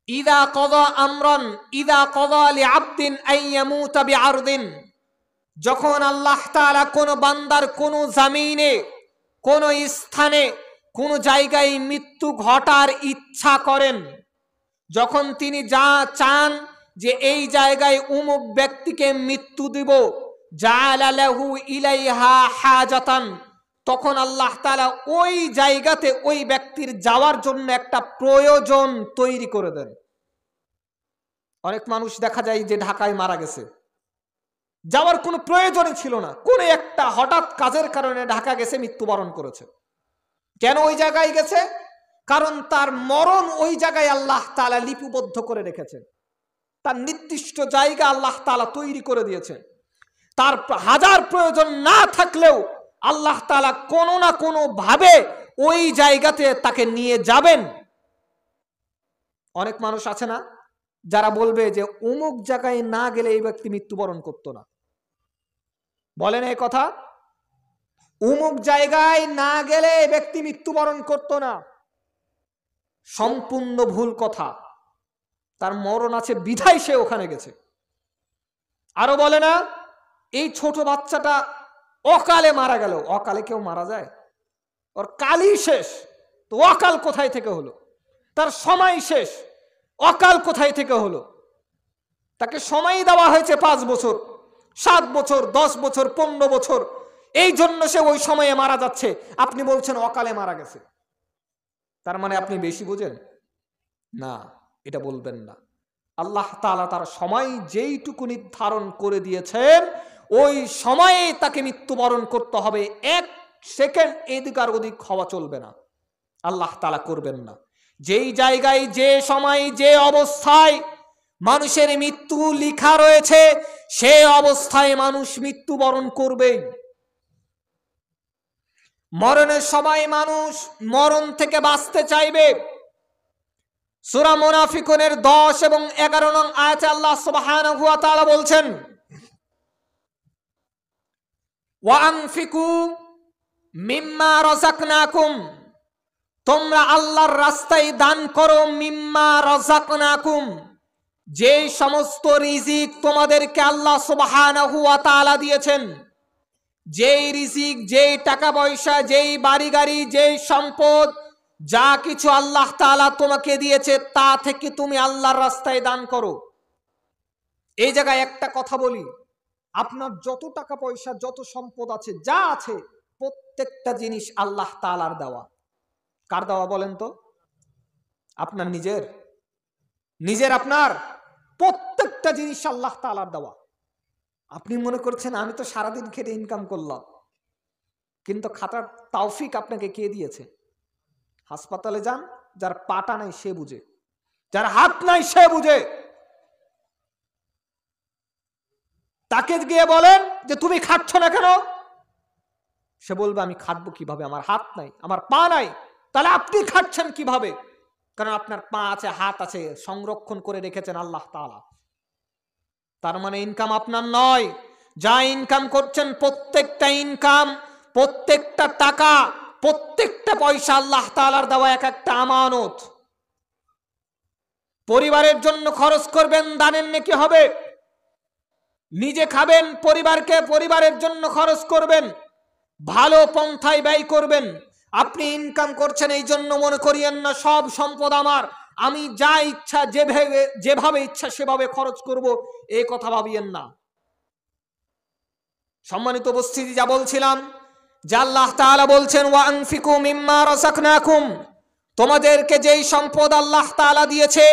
ইদা কদা আমরান ইদা কদা লিআবদিন আন ইয়ামুতা বিআরদিন, যখন আল্লাহ তাআলা কোন বান্দার কোন জমিনে, কোন স্থানে, কোন জায়গায় মৃত্যু ঘটার ইচ্ছা করেন, যখন তিনি যা চান যে এই জায়গায় অমুক ব্যক্তিকে মৃত্যু দিব, জাআলা লাহু ইলাইহা হাজাতান, তখন আল্লাহ তাআলা ওই জায়গাতে ওই ব্যক্তির যাওয়ার জন্য একটা প্রয়োজন তৈরি করে দেন। অনেক মানুষ দেখা যায় যে ঢাকায় মারা গেছে, যাওয়ার কোনো প্রয়োজনই ছিল না, কোন একটা হঠাৎ কাজের কারণে ঢাকা গেছে, মৃত্যুবরণ করেছে। কেন ওই জায়গায় গেছে? কারণ তার মরণ ওই জায়গায় আল্লাহ তাআলা লিপিবদ্ধ করে রেখেছেন, তার নির্দিষ্ট জায়গা আল্লাহ তাআলা তৈরি করে দিয়েছেন। তার হাজার প্রয়োজন না থাকলেও আল্লাহ তাআলা কোনো না কোনো ভাবে ওই জায়গাতে তাকে নিয়ে যাবেন। অনেক মানুষ আছে না যারা বলবে যে অমুক জায়গায় না গেলে এই ব্যক্তি মৃত্যুবরণ করতো না, বলেন এই কথা, অমুক জায়গায় না গেলে এই ব্যক্তি মৃত্যুবরণ করতো না। সম্পূর্ণ ভুল কথা। তার মরণ আছে বিধায় সে ওখানে গেছে। আরো বলে না, এই ছোট বাচ্চাটা অকালে মারা গেল। অকালে কেউ মারা যায়? ওর কালই শেষ, তো অকাল কোথায় থেকে হলো? তার সময় শেষ, অকাল কোথায় থেকে হলো? তাকে সময় দেওয়া হয়েছে 5 বছর, 7 বছর, 10 বছর, 15 বছর, এই জন্য সে ওই সময়ে মারা যাচ্ছে। আপনি বলছেন অকালে মারা গেছে, তার মানে আপনি বেশি বুঝেন না, এটা বলবেন না। আল্লাহ তাআলা তার সময় যেইটুকু নির্ধারণ করে দিয়েছেন ওই সময়ে তাকে মৃত্যুবরণ করতে হবে। 1 সেকেন্ড এদিক আর ওদিক হওয়া চলবে না, আল্লাহ তাআলা করবেন না। যেই জায়গায়, যে সময়, যে অবস্থায় মানুষের মৃত্যু লেখা রয়েছে সে অবস্থায় মানুষ মৃত্যুবরণ করবেই। মরণের সময় মানুষ মরণ থেকে বাঁচতে চাইবে। সূরা মুনাফিকুনের 10 এবং 11 নং আয়াতে আল্লাহ সুবহানাহু ওয়া তাআলা বলছেন, ওয়া আনফিকু মিম্মা রাযাকনাকুম, তোমরা আল্লাহর রাস্তায় দান করো, মিম্মা রাযাকনাকুম, যে সমস্ত রিজিক তোমাদেরকে আল্লাহ সুবহানাহু ওয়া তাআলা দিয়েছেন, যেই রিজিক, যেই টাকা পয়সা, যেই বাড়ি গাড়ি, যেই সম্পদ, যা কিছু আল্লাহ তাআলা তোমাকে দিয়েছে তা থেকে তুমি আল্লাহর রাস্তায় দান করো। এই জায়গায় একটা কথা বলি, আপনার যত টাকা পয়সা, যত সম্পদ আছে, যা আছে, প্রত্যেকটা জিনিস আল্লাহ তাআলার দেওয়া। কার দেওয়া বলেন তো? আপনার নিজের আপনার প্রত্যেকটা জিনিস আল্লাহ তাআলার দেওয়া। আপনি মনে করছেন আমি তো সারাদিন খেটে ইনকাম করলাম, কিন্তু খাটার তৌফিক আপনাকে কে দিয়েছে? হাসপাতালে যান, যার পাটা নাই সে বুঝে, যার হাত নাই সে বুঝে। তাকে গিয়ে বলেন যে তুমি খাচ্ছ না কেন? সে বলবে আমি খাটবো কিভাবে, আমার হাত নাই, আমার পা নাই। তাহলে আপনি খাচ্ছেন কিভাবে? কারণ আপনার পা আছে, হাত আছে, সংরক্ষণ করে রেখেছেন আল্লাহ তাআলা। তার মানে ইনকাম আপনার নয়। যা ইনকাম করছেন প্রত্যেকটা ইনকাম, প্রত্যেকটা টাকা, প্রত্যেকটা পয়সা আল্লাহ তাআলার দেওয়া এক একটা আমানত। পরিবারের জন্য খরচ করবেন, দানের নেকি হবে। নিজে খাবেন, পরিবারের জন্য খরচ করবেন, ভালো পন্থায় ব্যয় করবেন। আপনি ইনকাম করছেন এই জন্য মনে করিয়েন না সব সম্পদ আমার, আমি যা ইচ্ছা যেভাবে ইচ্ছা সেভাবে খরচ করব, এই কথা ভাবিয়েন না। সম্মানিত উপস্থিতি, যা বলছিলাম যে আল্লাহ তাআলা বলছেন ওয়া আনফিকু মিম্মা রাযাকনাকুম, তোমাদেরকে যেই সম্পদ আল্লাহ তাআলা দিয়েছে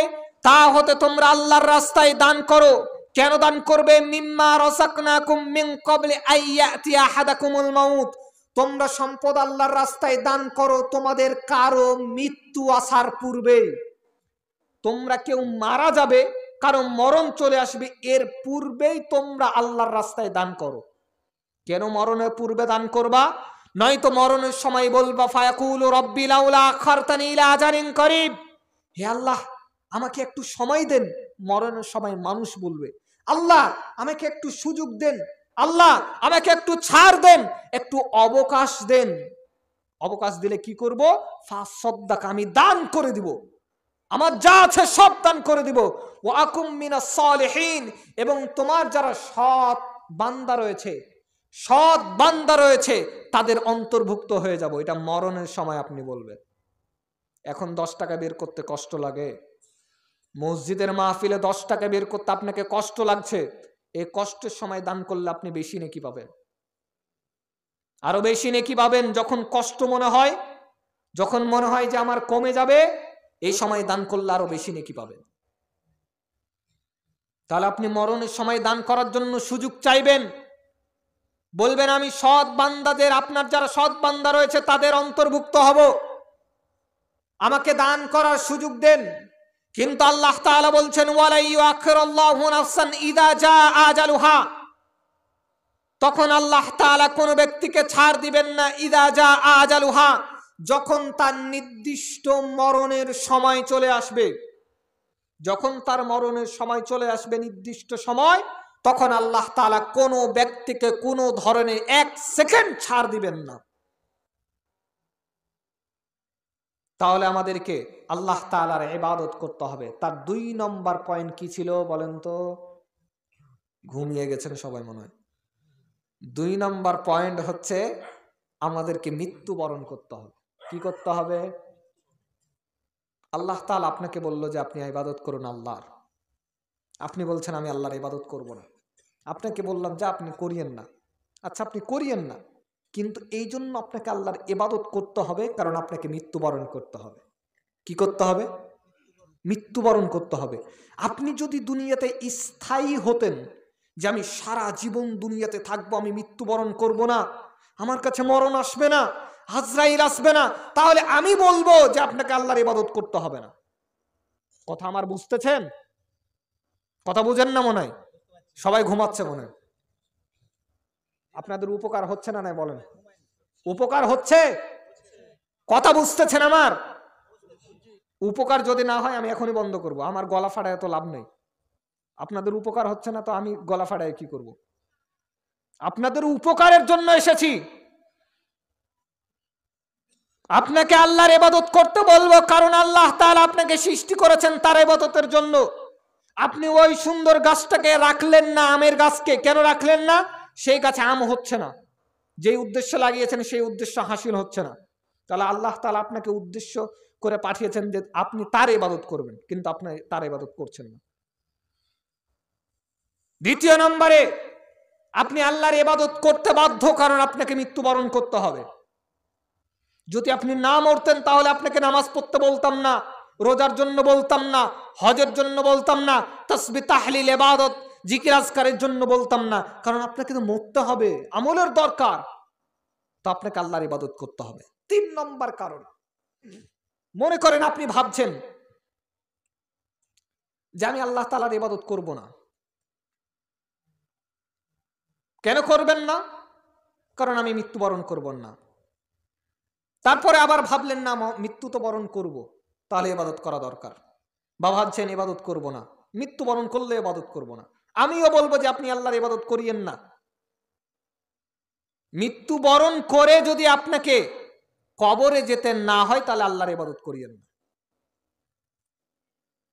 তা হতে তোমরা আল্লাহর রাস্তায় দান করো। কেন দান করবে? মিম্মা রাযাকনাকুম মিন ক্বাবলি আইয়াতি আহাদাকুমুল মাউত, তোমরা সম্পদ আল্লাহর রাস্তায় দান করো তোমাদের কারো মৃত্যু আসার পূর্বে। তোমরা কেউ মারা যাবে, কারো মরণ চলে আসবে, এর পূর্বেই তোমরা আল্লাহর রাস্তায় দান করো। কেন মরণের পূর্বে দান করবা? নয়তো মরণের সময় বলবা ফায়াকুলু রব্বি লাউলা আখারতানি ইলা আজালিন করিব, হে আল্লাহ আমাকে একটু সময় দেন। মরণের সময় মানুষ বলবে আল্লাহ আমাকে একটু সুযোগ দেন, আল্লাহ আমাকে একটু ছাড় দেন, একটু অবকাশ দেন। অবকাশ দিলে কি করব? ফাসাদ্দাক, আমি দান করে দিব, আমার যা আছে সব দান করে দিব। ওয়া আকুম মিনাস সালিহিন, এবং তোমার যারা সৎ বান্দা রয়েছে তাদের অন্তর্ভুক্ত হয়ে যাব। এটা মরণের সময় আপনি বলবেন। এখন 10 টাকা বের করতে কষ্ট লাগে, মসজিদের মাহফিলে 10 টাকা বের করতে আপনাকে কষ্ট লাগছে, এই কষ্টের সময় দান করলে আপনি বেশি নেকি পাবেন, আরো বেশি নেকি পাবেন। যখন কষ্ট মনে হয়, যখন মনে হয় যে আমার কমে যাবে, এই সময় দান করলে আরো বেশি নেকি পাবেন। তাহলে আপনি মরণের সময় দান করার জন্য সুযোগ চাইবেন, বলবেন আমি সৎ বান্দাদের, আপনার যারা সৎ বান্দা রয়েছে তাদের অন্তর্ভুক্ত হব, আমাকে দান করার সুযোগ দেন। কিন্তু আল্লাহ তাআলা বলছেন ওয়ালা ইউআখিরুল্লাহু নাফসান ইযা জাআ আজালুহা, তখন আল্লাহ তাআলা কোন ব্যক্তিকে ছাড় দিবেন না ইযা জাআ আজালুহা, যখন তার নির্দিষ্ট মরণের সময় চলে আসবে। যখন তার মরণের সময় চলে আসবে, নির্দিষ্ট সময়, তখন আল্লাহ তাআলা কোনো ব্যক্তিকে কোনো ধরনের 1 সেকেন্ড ছাড় দিবেন না। তাহলে আমাদেরকে আল্লাহ তাআলার ইবাদত করতে হবে। তার 2 নম্বর পয়েন্ট কি ছিল বলেন তো? ঘুমিয়ে গেছেন সবাই মনে হয়। 2 নম্বর পয়েন্ট হচ্ছে আমাদেরকে মৃত্যুবরণ করতে হবে। কি করতে হবে? আল্লাহ তাআলা আপনাকে বলল যে আপনি ইবাদত করুন আল্লাহর, আপনি বলছেন আমি আল্লাহর ইবাদত করব না। আপনাকে বললাম যে আপনি করিয়েন না, আচ্ছা আপনি করিয়েন না, কিন্তু এই জন্য আপনাকে আল্লাহর ইবাদত করতে হবে, কারণ আপনাকে মৃত্যুবরণ করতে হবে। কি করতে হবে? মৃত্যুবরণ করতে হবে। আপনি যদি দুনিয়াতে স্থায়ী হতেন যে আমি সারা জীবন দুনিয়াতে থাকবো, আমি মৃত্যুবরণ করব না, আমার কাছে মরণ আসবে না, আজরাইল আসবে না, তাহলে আমি বলবো যে আপনাকে আল্লাহর ইবাদত করতে হবে না। কথা আমার বুঝতেছেন? কথা বুঝেন না মনে হয়? সবাই ঘুমাচ্ছে মনে হয়। আপনাদের উপকার হচ্ছে না নাই বলেন? উপকার হচ্ছে? কথা বুঝতেছেন আমার? উপকার যদি না হয় আমি এখনই বন্ধ করব, আমার গলা ফাটায় তো লাভ নেই। আপনাদের উপকার হচ্ছে না তো আমি গলা ফাটায় কি করব? আপনাদের উপকারের জন্য এসেছি। আপনাকে আল্লাহর ইবাদত করতে বলবো, কারণ আল্লাহ তাআলা আপনাকে সৃষ্টি করেছেন তার ইবাদতের জন্য। আপনি ওই সুন্দর গাছটাকে রাখলেন না, আমের গাছকে কেন রাখলেন না? সেই গাছে আম হচ্ছে না, যেই উদ্দেশ্য লাগিয়েছেন সেই উদ্দেশ্য হাসিল হচ্ছে না। তাহলে আল্লাহ তাআলা আপনাকে উদ্দেশ্য করে পাঠিয়েছেন যে আপনি তার ইবাদত করবেন, কিন্তু আপনি তার ইবাদত করছেন না। দ্বিতীয় নম্বরে, আপনি আল্লাহর ইবাদত করতে বাধ্য, কারণ আপনাকে মৃত্যুবরণ করতে হবে। যদি আপনি না মরতেন তাহলে আপনাকে নামাজ পড়তে বলতাম না, রোজার জন্য বলতাম না, হজের জন্য বলতাম না, তাসবিহ তাহলিল ইবাদত জিকির আজকারের জন্য বলতাম না। কারণ আপনাকে তো মরতে হবে, আমলের দরকার, তো আপনাকে আল্লাহর ইবাদত করতে হবে। 3 নম্বর কারণ, মনে করেন আপনি ভাবছেন যে আমি আল্লাহ তাআলার ইবাদত করব না। কেন করবেন না? কারণ আমি মৃত্যুবরণ করব না। তারপরে আবার ভাবলেন না মৃত্যু তো বরণ করব, তাহলে ইবাদত করা দরকার। বা ভাবছেন ইবাদত করব না, মৃত্যুবরণ করলে ইবাদত করব না। আমিও বলবো যে আপনি আল্লাহর ইবাদত করিয়েন না। মৃত্যুবরণ করে যদি আপনাকে কবরে যেতে না হয় তাহলে আল্লাহর ইবাদত করিয়েন না।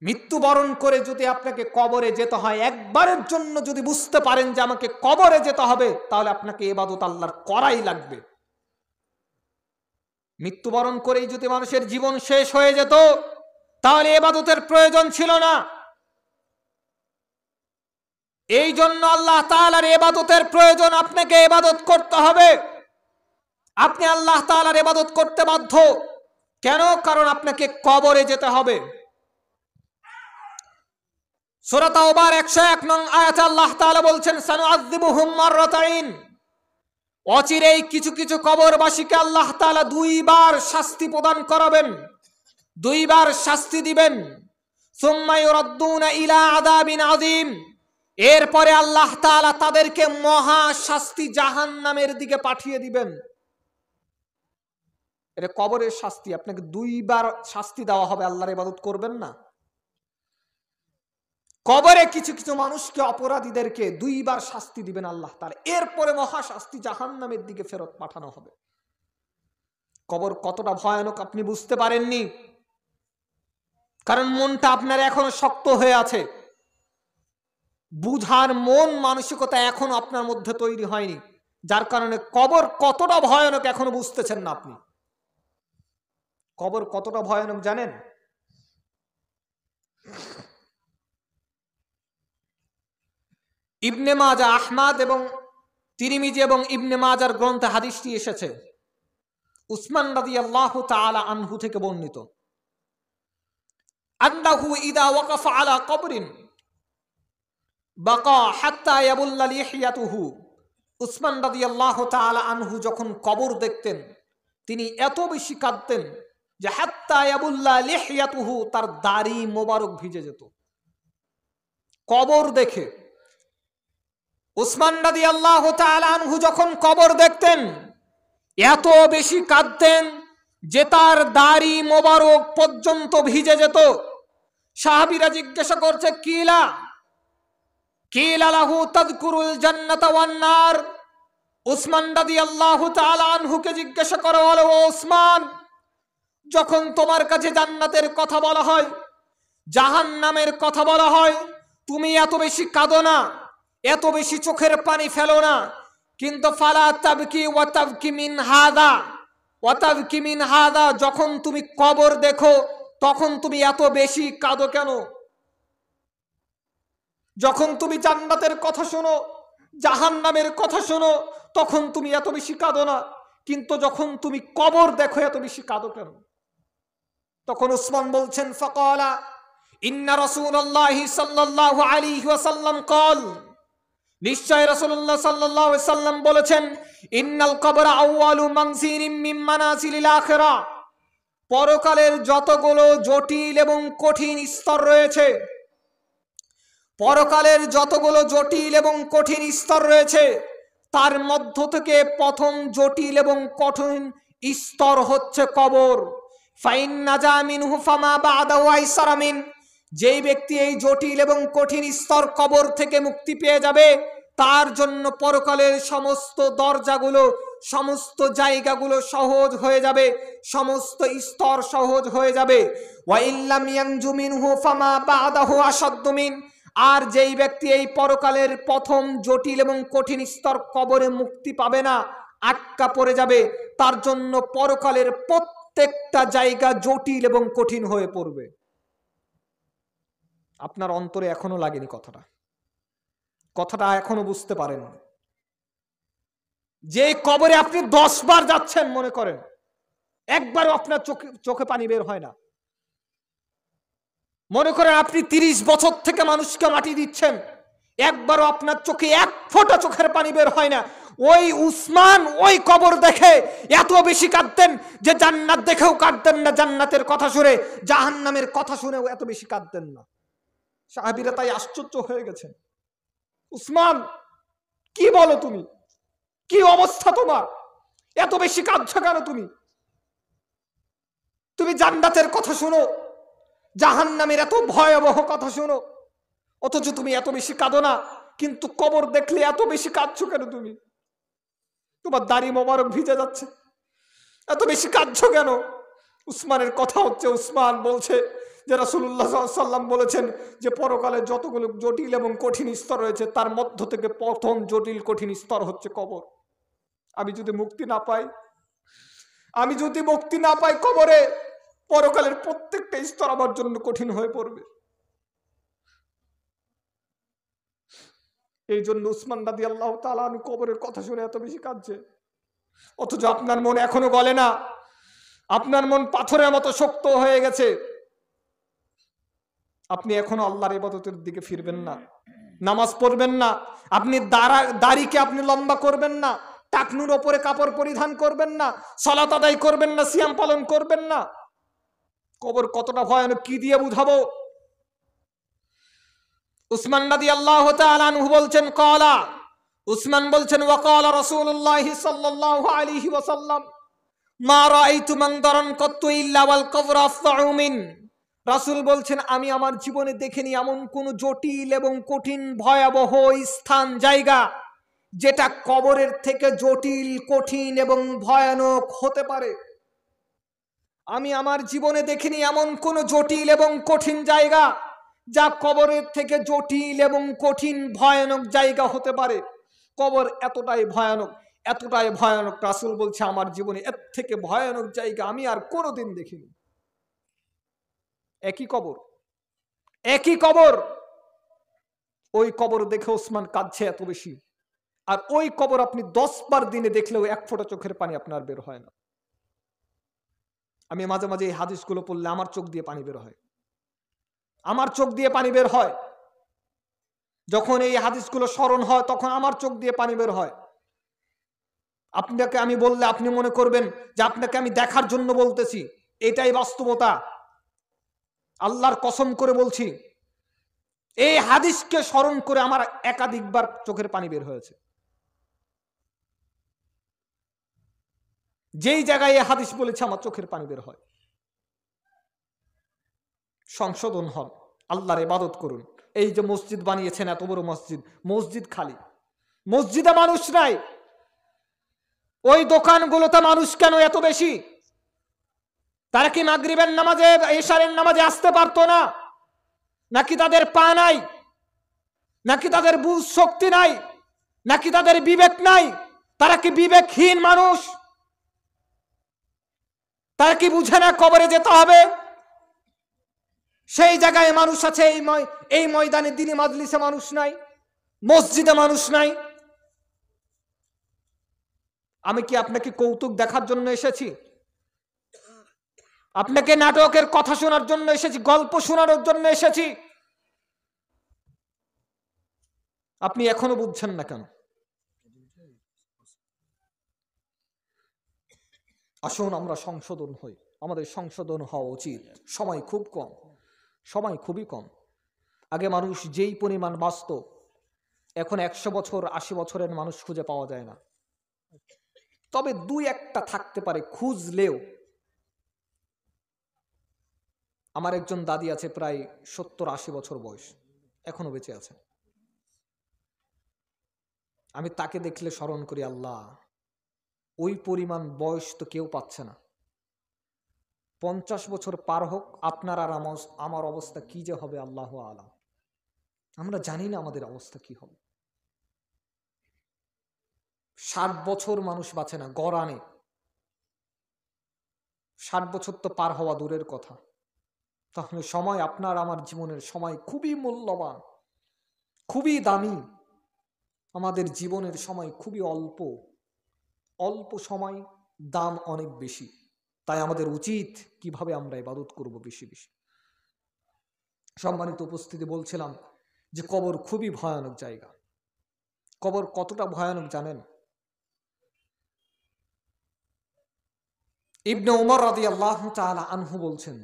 মৃত্যুবরণ করে যদি আপনাকে কবরে যেতে হয়, একবারের জন্য যদি বুঝতে পারেন যে আমাকে কবরে যেতে হবে, তাহলে আপনাকে ইবাদত আল্লাহর করাই লাগবে। মৃত্যুবরণ করেই যদি মানুষের জীবন শেষ হয়ে যেত তাহলে ইবাদতের প্রয়োজন ছিল না। এই জন্য আল্লাহ তাআলার ইবাদতের প্রয়োজন, আপনাকে ইবাদত করতে হবে। আপনি আল্লাহ তাআলার ইবাদত করতে বাধ্য। কেন? কারণ আপনাকে কবরে যেতে হবে। সূরা তাওবার 101 নং আয়াতে আল্লাহ তাআলা বলছেন, সানুআযযিবুহুম মাররাতাইন, অচিরেই কিছু কিছু কবরবাসীকে আল্লাহ তাআলা 2 বার শাস্তি প্রদান করাবেন, 2 বার শাস্তি দিবেন। সুম্মা ইউরাদ্দুনা ইলা আযাবিন আযীম, এরপরে আল্লাহ তাআলা তাদেরকে মহা শাস্তি জাহান্নামের দিকে পাঠিয়ে দিবেন। এটা কবরের শাস্তি, আপনাকে 2 বার শাস্তি দেওয়া হবে, আল্লাহর ইবাদত করবেন না। কবরে কিছু কিছু মানুষকে, অপরাধীদেরকে 2 বার শাস্তি দিবেন আল্লাহ তাআলা, এরপরে মহা শাস্তি জাহান্নামের দিকে ফেরত পাঠানো হবে। কবর কতটা ভয়ানক আপনি বুঝতে পারেননি, কারণ মনটা আপনার এখনো শক্ত হয়ে আছে। বুঝার মন মানসিকতা এখনো আপনার মধ্যে তৈরি হয়নি, যার কারণে কবর কতটা ভয়ানক এখনো বুঝতেছেন না আপনি। কবর কতটা ভয়ানক জানেন? ইবনে মাজা, আহমদ এবং তিরমিজি এবং ইবনে মাজার গ্রন্থে হাদিসটি এসেছে, উসমান রাদিয়াল্লাহু তাআলা আনহু থেকে বর্ণিত, আন্নাহু ইদা ওয়াকাফা আলা কবরিন বাকা হাত্তা ইয়াবুল্লা লিহিয়াতুহু। উসমান রাদিয়াল্লাহু তাআলা আনহু যখন কবর দেখতেন তিনি এত বেশি কাঁদতেন যে হাত্তা ইয়াবুল্লা লিহিয়াতুহু, তার দাড়ি মোবারক ভিজে যেত কবর দেখে। উসমান রাদিয়াল্লাহু তাআলা আনহু যখন কবর দেখতেন এত বেশি কাঁদতেন যে তার দাড়ি মোবারক পর্যন্ত ভিজে যেত। সাহাবীরা জিজ্ঞাসা করছে, কিলা কিলা লাহু তাযকুরুল জান্নাতা ওয়ান নার। উসমান রাদিয়াল্লাহু তাআলা আনহুকে জিজ্ঞাসা করা হলো, ও উসমান, যখন তোমার কাছে জান্নাতের কথা বলা হয়, জাহান্নামের কথা বলা হয়, তুমি এত বেশি কাঁদো না, এত বেশি চোখের পানি ফেলো না, কিন্তু ফালা তাবকি ওয়া তাবকি মিন হাদা ওয়া তাবকি মিন হাদা, যখন তুমি কবর দেখো তখন তুমি এত বেশি কাঁদো কেন? যখন তুমি জান্নাতের কথা শোনো, জাহান্নামের কথা শোনো, তখন তুমি এত বেশি কাঁদো না, কিন্তু যখন তুমি কবর দেখো এত বেশি কাঁদো কেন? তখন উসমান বলছেন, ফাকালা ইন্না রাসূলুল্লাহি সাল্লাল্লাহু আলাইহি ওয়াসাল্লাম ক্বাল, নিশ্চয় রাসূলুল্লাহ সাল্লাল্লাহু আলাইহি ওয়াসাল্লাম বলেছেন, ইন্নাল কবরা আউয়ালু মানজিলিম মিন মানাজিলিল আখিরা, পরকালের যতগুলো জটিল এবং কঠিন স্তর রয়েছে, পরকালের যতগুলো জটিল এবং কঠিন স্তর রয়েছে তার মধ্য থেকে প্রথম জটিল এবং কঠিন স্তর হচ্ছে কবর। ফাইন নাজা মিনহু ফামা বাদাহু আইসারা মিন, যেই ব্যক্তি এই জটিল এবং কঠিন স্তর কবর থেকে মুক্তি পেয়ে যাবে তার জন্য পরকালের সমস্ত দরজাগুলো, সমস্ত জায়গাগুলো সহজ হয়ে যাবে, সমস্ত স্তর সহজ হয়ে যাবে। ওয়া ইল্লাম ইয়ানজু মিনহু ফামা বাদাহু আশাদ্দু মিন, আর যেই ব্যক্তি এই পরকালের প্রথম জটিল এবং কঠিন স্তর কবরে মুক্তি পাবে না, আটকা পড়ে যাবে, তার জন্য পরকালের প্রত্যেকটা জায়গা জটিল এবং কঠিন হয়ে পড়বে। আপনার অন্তরে এখনো লাগেনি কথাটা, কথাটা এখনো বুঝতে পারেন? যে কবরে আপনি 10 বার যাচ্ছেন মনে করেন, একবারও আপনার চোখে পানি বের হয় না। মনে করেন আপনি 30 বছর থেকে মানুষকে মাটি দিচ্ছেন, একবারও আপনার চোখে এক ফোঁটা চোখের পানি বের হয় না। ওই উসমান ওই কবর দেখে এত বেশি কাঁদতেন যে জান্নাত দেখেও কাঁদতেন না, জান্নাতের কথা শুনে, জাহান্নামের কথা শুনেও এত বেশি কাঁদতেন না। সাহাবীরা তাই আশ্চর্য হয়ে গেছেন, উসমান কি বলো তুমি, কি অবস্থা তোমার, এত বেশি কাঁদছো কেন তুমি? তুমি জান্নাতের কথা শুনো, জাহান্নামের এত ভয়াবহ কথা শুনো, অথচ তুমি এত বেশি কাঁদো না, কিন্তু কবর দেখলে এত বেশি কাঁদছো কেন তুমি? তোমার দাড়ি মোবারক ভিজে যাচ্ছে, এত বেশি কাঁদছো কেন? উসমানের কথা হচ্ছে, উসমান বলছে যে রাসূলুল্লাহ সাল্লাল্লাহু আলাইহি ওয়াসাল্লাম বলেছেন যে পরকালে যতগুলো জটিল এবং কঠিন স্তর রয়েছে তার মধ্য থেকে প্রথম জটিল কঠিন স্তর হচ্ছে কবর। আমি যদি মুক্তি না পাই কবরে, পরকালের প্রত্যেকটা স্তর আমার জন্য কঠিন হয়ে পড়বে। এই জন্য উসমান রাদিয়াল্লাহু তাআলা আনহু কবরের কথা শুনে এত বেশি কাঁদছে। অথচ আপনার মন এখনো গলে না, আপনার মন পাথরের মতো শক্ত হয়ে গেছে। আপনি এখনো আল্লাহর ইবাদতের দিকে ফিরবেন না, নামাজ পড়বেন না, আপনি দাড়িকে আপনি লম্বা করবেন না, টাকনুর ওপরে কাপড় পরিধান করবেন না, সালাত আদায় করবেন না, সিয়াম পালন করবেন না। কবর কতটা ভয়ানক কি দিয়ে বুঝাবো? উসমান রাদিয়াল্লাহু তাআলা আনহু বলছেন, উসমান বলছেন, ওয়াকালা রাসূলুল্লাহ সাল্লাল্লাহু আলাইহি ওয়াসাল্লাম মা রাআইতু মানদারান কাত্তু ইল্লা ওয়াল কবর আফযাউ মিন। রাসূল বলছেন, আমি আমার জীবনে দেখিনি এমন কোন জটিল এবং কঠিন ভয়াবহ স্থান জায়গা যেটা কবরের থেকে জটিল, কঠিন এবং ভয়ানক হতে পারে। আমি আমার জীবনে দেখিনি এমন কোন জটিল এবং কঠিন জায়গা যা কবরের থেকে জটিল এবং কঠিন ভয়ানক জায়গা হতে পারে। কবর এতটাই ভয়ানক, রাসূল বলছে আমার জীবনে এর থেকে ভয়ানক জায়গা আমি আর কোনোদিন দেখিনি। একই কবর, ওই কবর দেখে ওসমান কাঁদছে এত বেশি। আর ওই কবর আপনি 10 বার দিনে দেখলেও এক ফোঁটা চোখের পানি আপনার বের হয় না। আমি মাঝে মাঝে এই হাদিসগুলো পড়লে আমার চোখ দিয়ে পানি বের হয়, যখন এই হাদিসগুলো স্মরণ হয় তখন আমার চোখ দিয়ে পানি বের হয়। আপনাকে আমি বললে আপনি মনে করবেন যে আপনাকে আমি দেখার জন্য বলতেছি, এটাই বাস্তবতা। আল্লাহর কসম করে বলছি, এই হাদিসকে স্মরণ করে আমার একাধিকবার চোখের পানি বের হয়েছে। যেই জায়গায় এই হাদিস বলেছে আমার চোখের পানি বের হয়। সংশোধন হন, আল্লাহর ইবাদত করুন। এই যে মসজিদ বানিয়েছেন, এত বড় মসজিদ খালি, মসজিদে মানুষ নাই। ওই দোকানগুলোতে মানুষ কেন এত বেশি? তারা কি মাগরিবের নামাজে, ইশারের নামাজে আসতে পারতো না? নাকি তাদের পা নাই? নাকি তাদের বুঝ শক্তি নাই? নাকি তাদের বিবেক নাই? তারা কি বিবেকহীন মানুষ? তারা কি বুঝে না কবরে যেতে হবে? সেই জায়গায় মানুষ আছে, এই ময়দানে দিনী মাজলিসে মানুষ নাই, মসজিদে মানুষ নাই। আমি কি আপনাকে কৌতুক দেখার জন্য এসেছি? আপনাকে নাটকের কথা শোনার জন্য এসেছি? গল্প শোনানোর জন্য এসেছি? আপনি এখনো বুঝছেন না কেন? আসুন আমরা সংশোধন হই, আমাদের সংশোধন হওয়া উচিত। সময় খুবই কম। আগে মানুষ যেই পরিমাণ বাঁচত, এখন 100 বছর 80 বছরের মানুষ খুঁজে পাওয়া যায় না। তবে 2-1টা থাকতে পারে খুঁজলেও। আমার একজন দাদি আছে, প্রায় 70-80 বছর বয়স, এখনো বেঁচে আছে। আমি তাকে দেখলে স্মরণ করি, আল্লাহ, ওই পরিমাণ বয়স তো কেউ পাচ্ছে না। 50 বছর পার হোক, আপনার আর আমার অবস্থা কি যে হবে আল্লাহু আলাম। আমরা জানি না আমাদের অবস্থা কি হবে। 60 বছর মানুষ বাঁচে না গড়ানে। 60 বছর তো পার হওয়া দূরের কথা। তাহলে সময়, আপনার আমার জীবনের সময় খুবই মূল্যবান, খুবই দামি। আমাদের জীবনের সময় খুবই অল্প সময়, দাম অনেক বেশি। তাই আমাদের উচিত কিভাবে আমরা ইবাদত করব বেশি বেশি। সম্মানিত উপস্থিতি, বলছিলাম যে কবর খুবই ভয়ানক জায়গা। কবর কতটা ভয়ানক জানেন? ইবনে উমর রাদিয়াল্লাহু তাআলা আনহু বলছেন,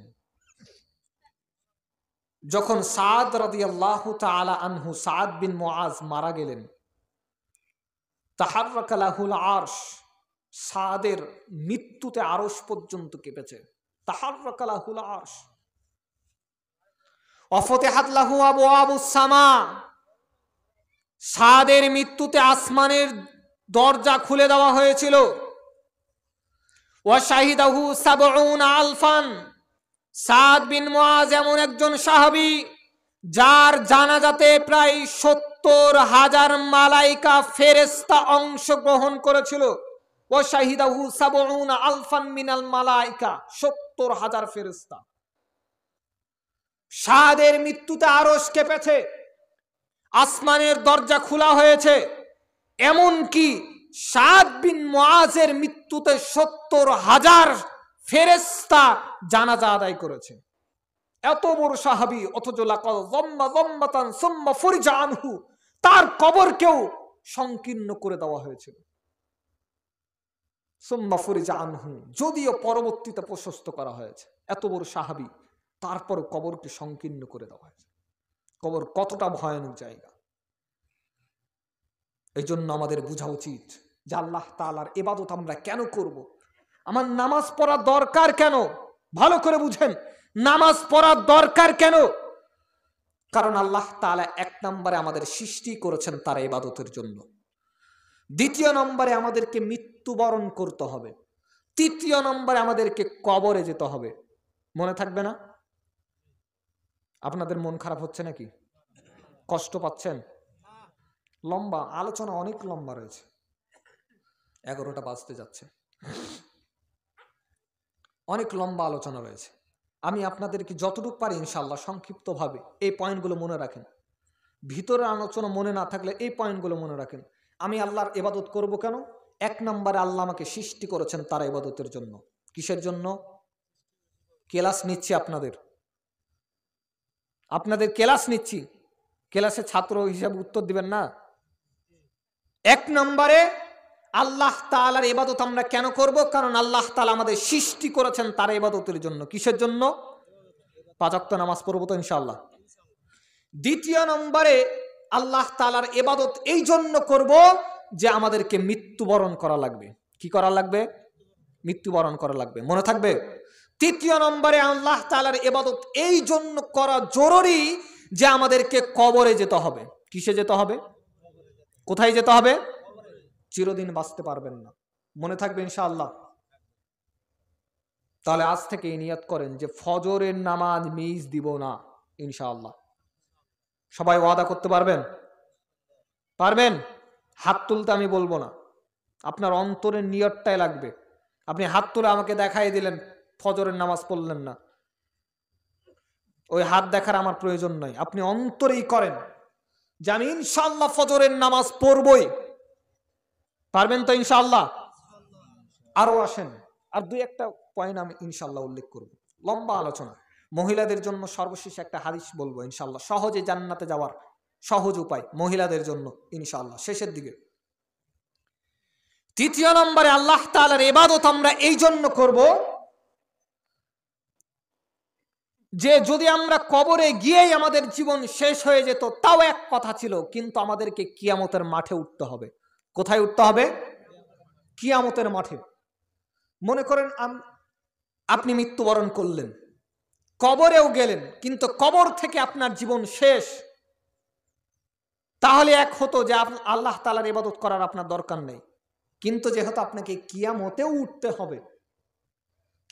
যখন সাদ রাদিয়াল্লাহু তাআলা আনহু, সাদ বিন মুআজ মারা গেলেন, তাহাররাকা লাহুল আরশ, সাদের মৃত্যুতে আরশ পর্যন্ত কেঁপেছে। তাহাররাকা লাহুল আরশ ওয়াফতিহাত লাহু আবওয়াবুস সামা, সাদের মৃত্যুতে আসমানের দরজা খুলে দেওয়া হয়েছিল। ওয়া শাহিদাহু সাবউনা আলফান, সাদ বিন মুআজ এমন একজন সাহাবী যার জানাজাতে প্রায় ৭০,০০০ মালাইকা ফেরেশতা অংশগ্রহণ করেছিল। ওয়া শাহিদাহু সাবউনা আলফান মিনাল মালাইকা, ৭০,০০০ ফেরেশতা। সাদের মৃত্যুতে আরশ কেঁপেছে, আসমানের দরজা খোলা হয়েছে। এমনকি সাদ বিন মুআজের মৃত্যুতে ৭০,০০০ ফেরেশতা জানাজা আদায় করেছে। এত বড় সাহাবী, অথচ লাকাদ যাম্মা যাম্মাতান সুম্মা ফুরিজা আনহু, তার কবরকেও সংকীর্ণ করে দেওয়া হয়েছিল। সুম্মা ফুরিজা আনহু, যদিও পরবর্তীতে প্রশস্ত করা হয়েছে। এত বড় সাহাবী, তারপর কবরকে সংকীর্ণ করে দেওয়া হয়েছে। কবর কতটা ভয়ানক জায়গা। এই জন্য আমাদের বোঝা উচিত যে আল্লাহ তাআলার ইবাদত আমরা কেন করব। আমার নামাজ পড়া দরকার কেন? ভালো করে বুঝেন, নামাজ পড়া দরকার কেন? কারণ আল্লাহ তাআলা ১ নম্বরে আমাদের সৃষ্টি করেছেন তার ইবাদতের জন্য। দ্বিতীয় নম্বরে আমাদেরকে মৃত্যুবরণ করতে হবে। তৃতীয় নম্বরে আমাদেরকে কবরে যেতে হবে। মনে থাকবে না? আপনাদের মন খারাপ হচ্ছে নাকি? কষ্ট পাচ্ছেন? লম্বা আলোচনা, অনেক লম্বা রয়েছে, 11টা বাজতে যাচ্ছে, অনেক লম্বা আলোচনা রয়েছে। আমি আপনাদেরকে যতটুকু পারি ইনশাআল্লাহ সংক্ষিপ্তভাবে এই পয়েন্টগুলো মনে রাখেন। ভিতরে আলোচনা মনে না থাকলে এই পয়েন্টগুলো মনে রাখেন। আমি আল্লাহর ইবাদত করব কেন? 1 নম্বরে আল্লাহ আমাকে সৃষ্টি করেছেন তার ইবাদতের জন্য। কিসের জন্য? ক্লাস নিচ্ছি আপনাদের ক্লাস নিচ্ছি, ক্লাসে ছাত্র হিসাবে উত্তর দিবেন না। 1 নম্বরে আল্লাহ তাআলার ইবাদত আমরা কেন করব? কারণ আল্লাহ তাআলা আমাদের সৃষ্টি করেছেন তার ইবাদতের জন্য। কিসের জন্য? 5 ওয়াক্ত নামাজ পড়ব তো ইনশাআল্লাহ। দ্বিতীয় নম্বরে আল্লাহ তাআলার ইবাদত এই জন্য করব যে আমাদেরকে মৃত্যুবরণ করা লাগবে। কি করা লাগবে? মৃত্যুবরণ করা লাগবে। মনে থাকবে? তৃতীয় নম্বরে আল্লাহ তাআলার ইবাদত এই জন্য করা জরুরি যে আমাদেরকে কবরে যেতে হবে। কিসে যেতে হবে? কোথায় যেতে হবে? চিরদিন বাঁচতে পারবেন না। মনে থাকবে ইনশাআল্লাহ? তাহলে আজ থেকে নিয়ত করেন যে ফজরের নামাজ মিস দিব না ইনশাআল্লাহ। সবাই ওয়াদা করতে পারবেন? পারবেন? হাত তুলতে আমি বলবো না, আপনার অন্তরের নিয়তটাই লাগবে। আপনি হাত তুলে আমাকে দেখাই দিলেন, ফজরের নামাজ পড়লেন না, ওই হাত দেখার আমার প্রয়োজন নয়। আপনি অন্তরেই করেন যে আমি ইনশাআল্লাহ ফজরের নামাজ পড়বই। পারবেন তো ইনশাআল্লাহ? আরো আসেন, আর 2-1টা পয়েন্ট আমি ইনশাআল্লাহ উল্লেখ করব। লম্বা আলোচনা। মহিলাদের জন্য সর্বশেষ একটা হাদিস বলবো ইনশাআল্লাহ, সহজে জান্নাতে যাওয়ার সহজ উপায় মহিলাদের জন্য ইনশাআল্লাহ শেষের দিকে। তৃতীয় নম্বরে আল্লাহ তাআলার ইবাদত আমরা এই জন্য করব যে যদি আমরা কবরে গিয়েই আমাদের জীবন শেষ হয়ে যেত তাও এক কথা ছিল, কিন্তু আমাদেরকে কিয়ামতের মাঠে উঠতে হবে। কোথায় উঠতে হবে? কিয়ামতের মাঠে। মনে করেন আপনি মৃত্যুবরণ করলেন, কবরেও গেলেন, কিন্তু কবর থেকে আপনার জীবন শেষ, তাহলে এক হতো যে আল্লাহ তাআলার ইবাদত করার আপনার দরকার নেই। কিন্তু যেহেতু আপনাকে কিয়ামতেও উঠতে হবে,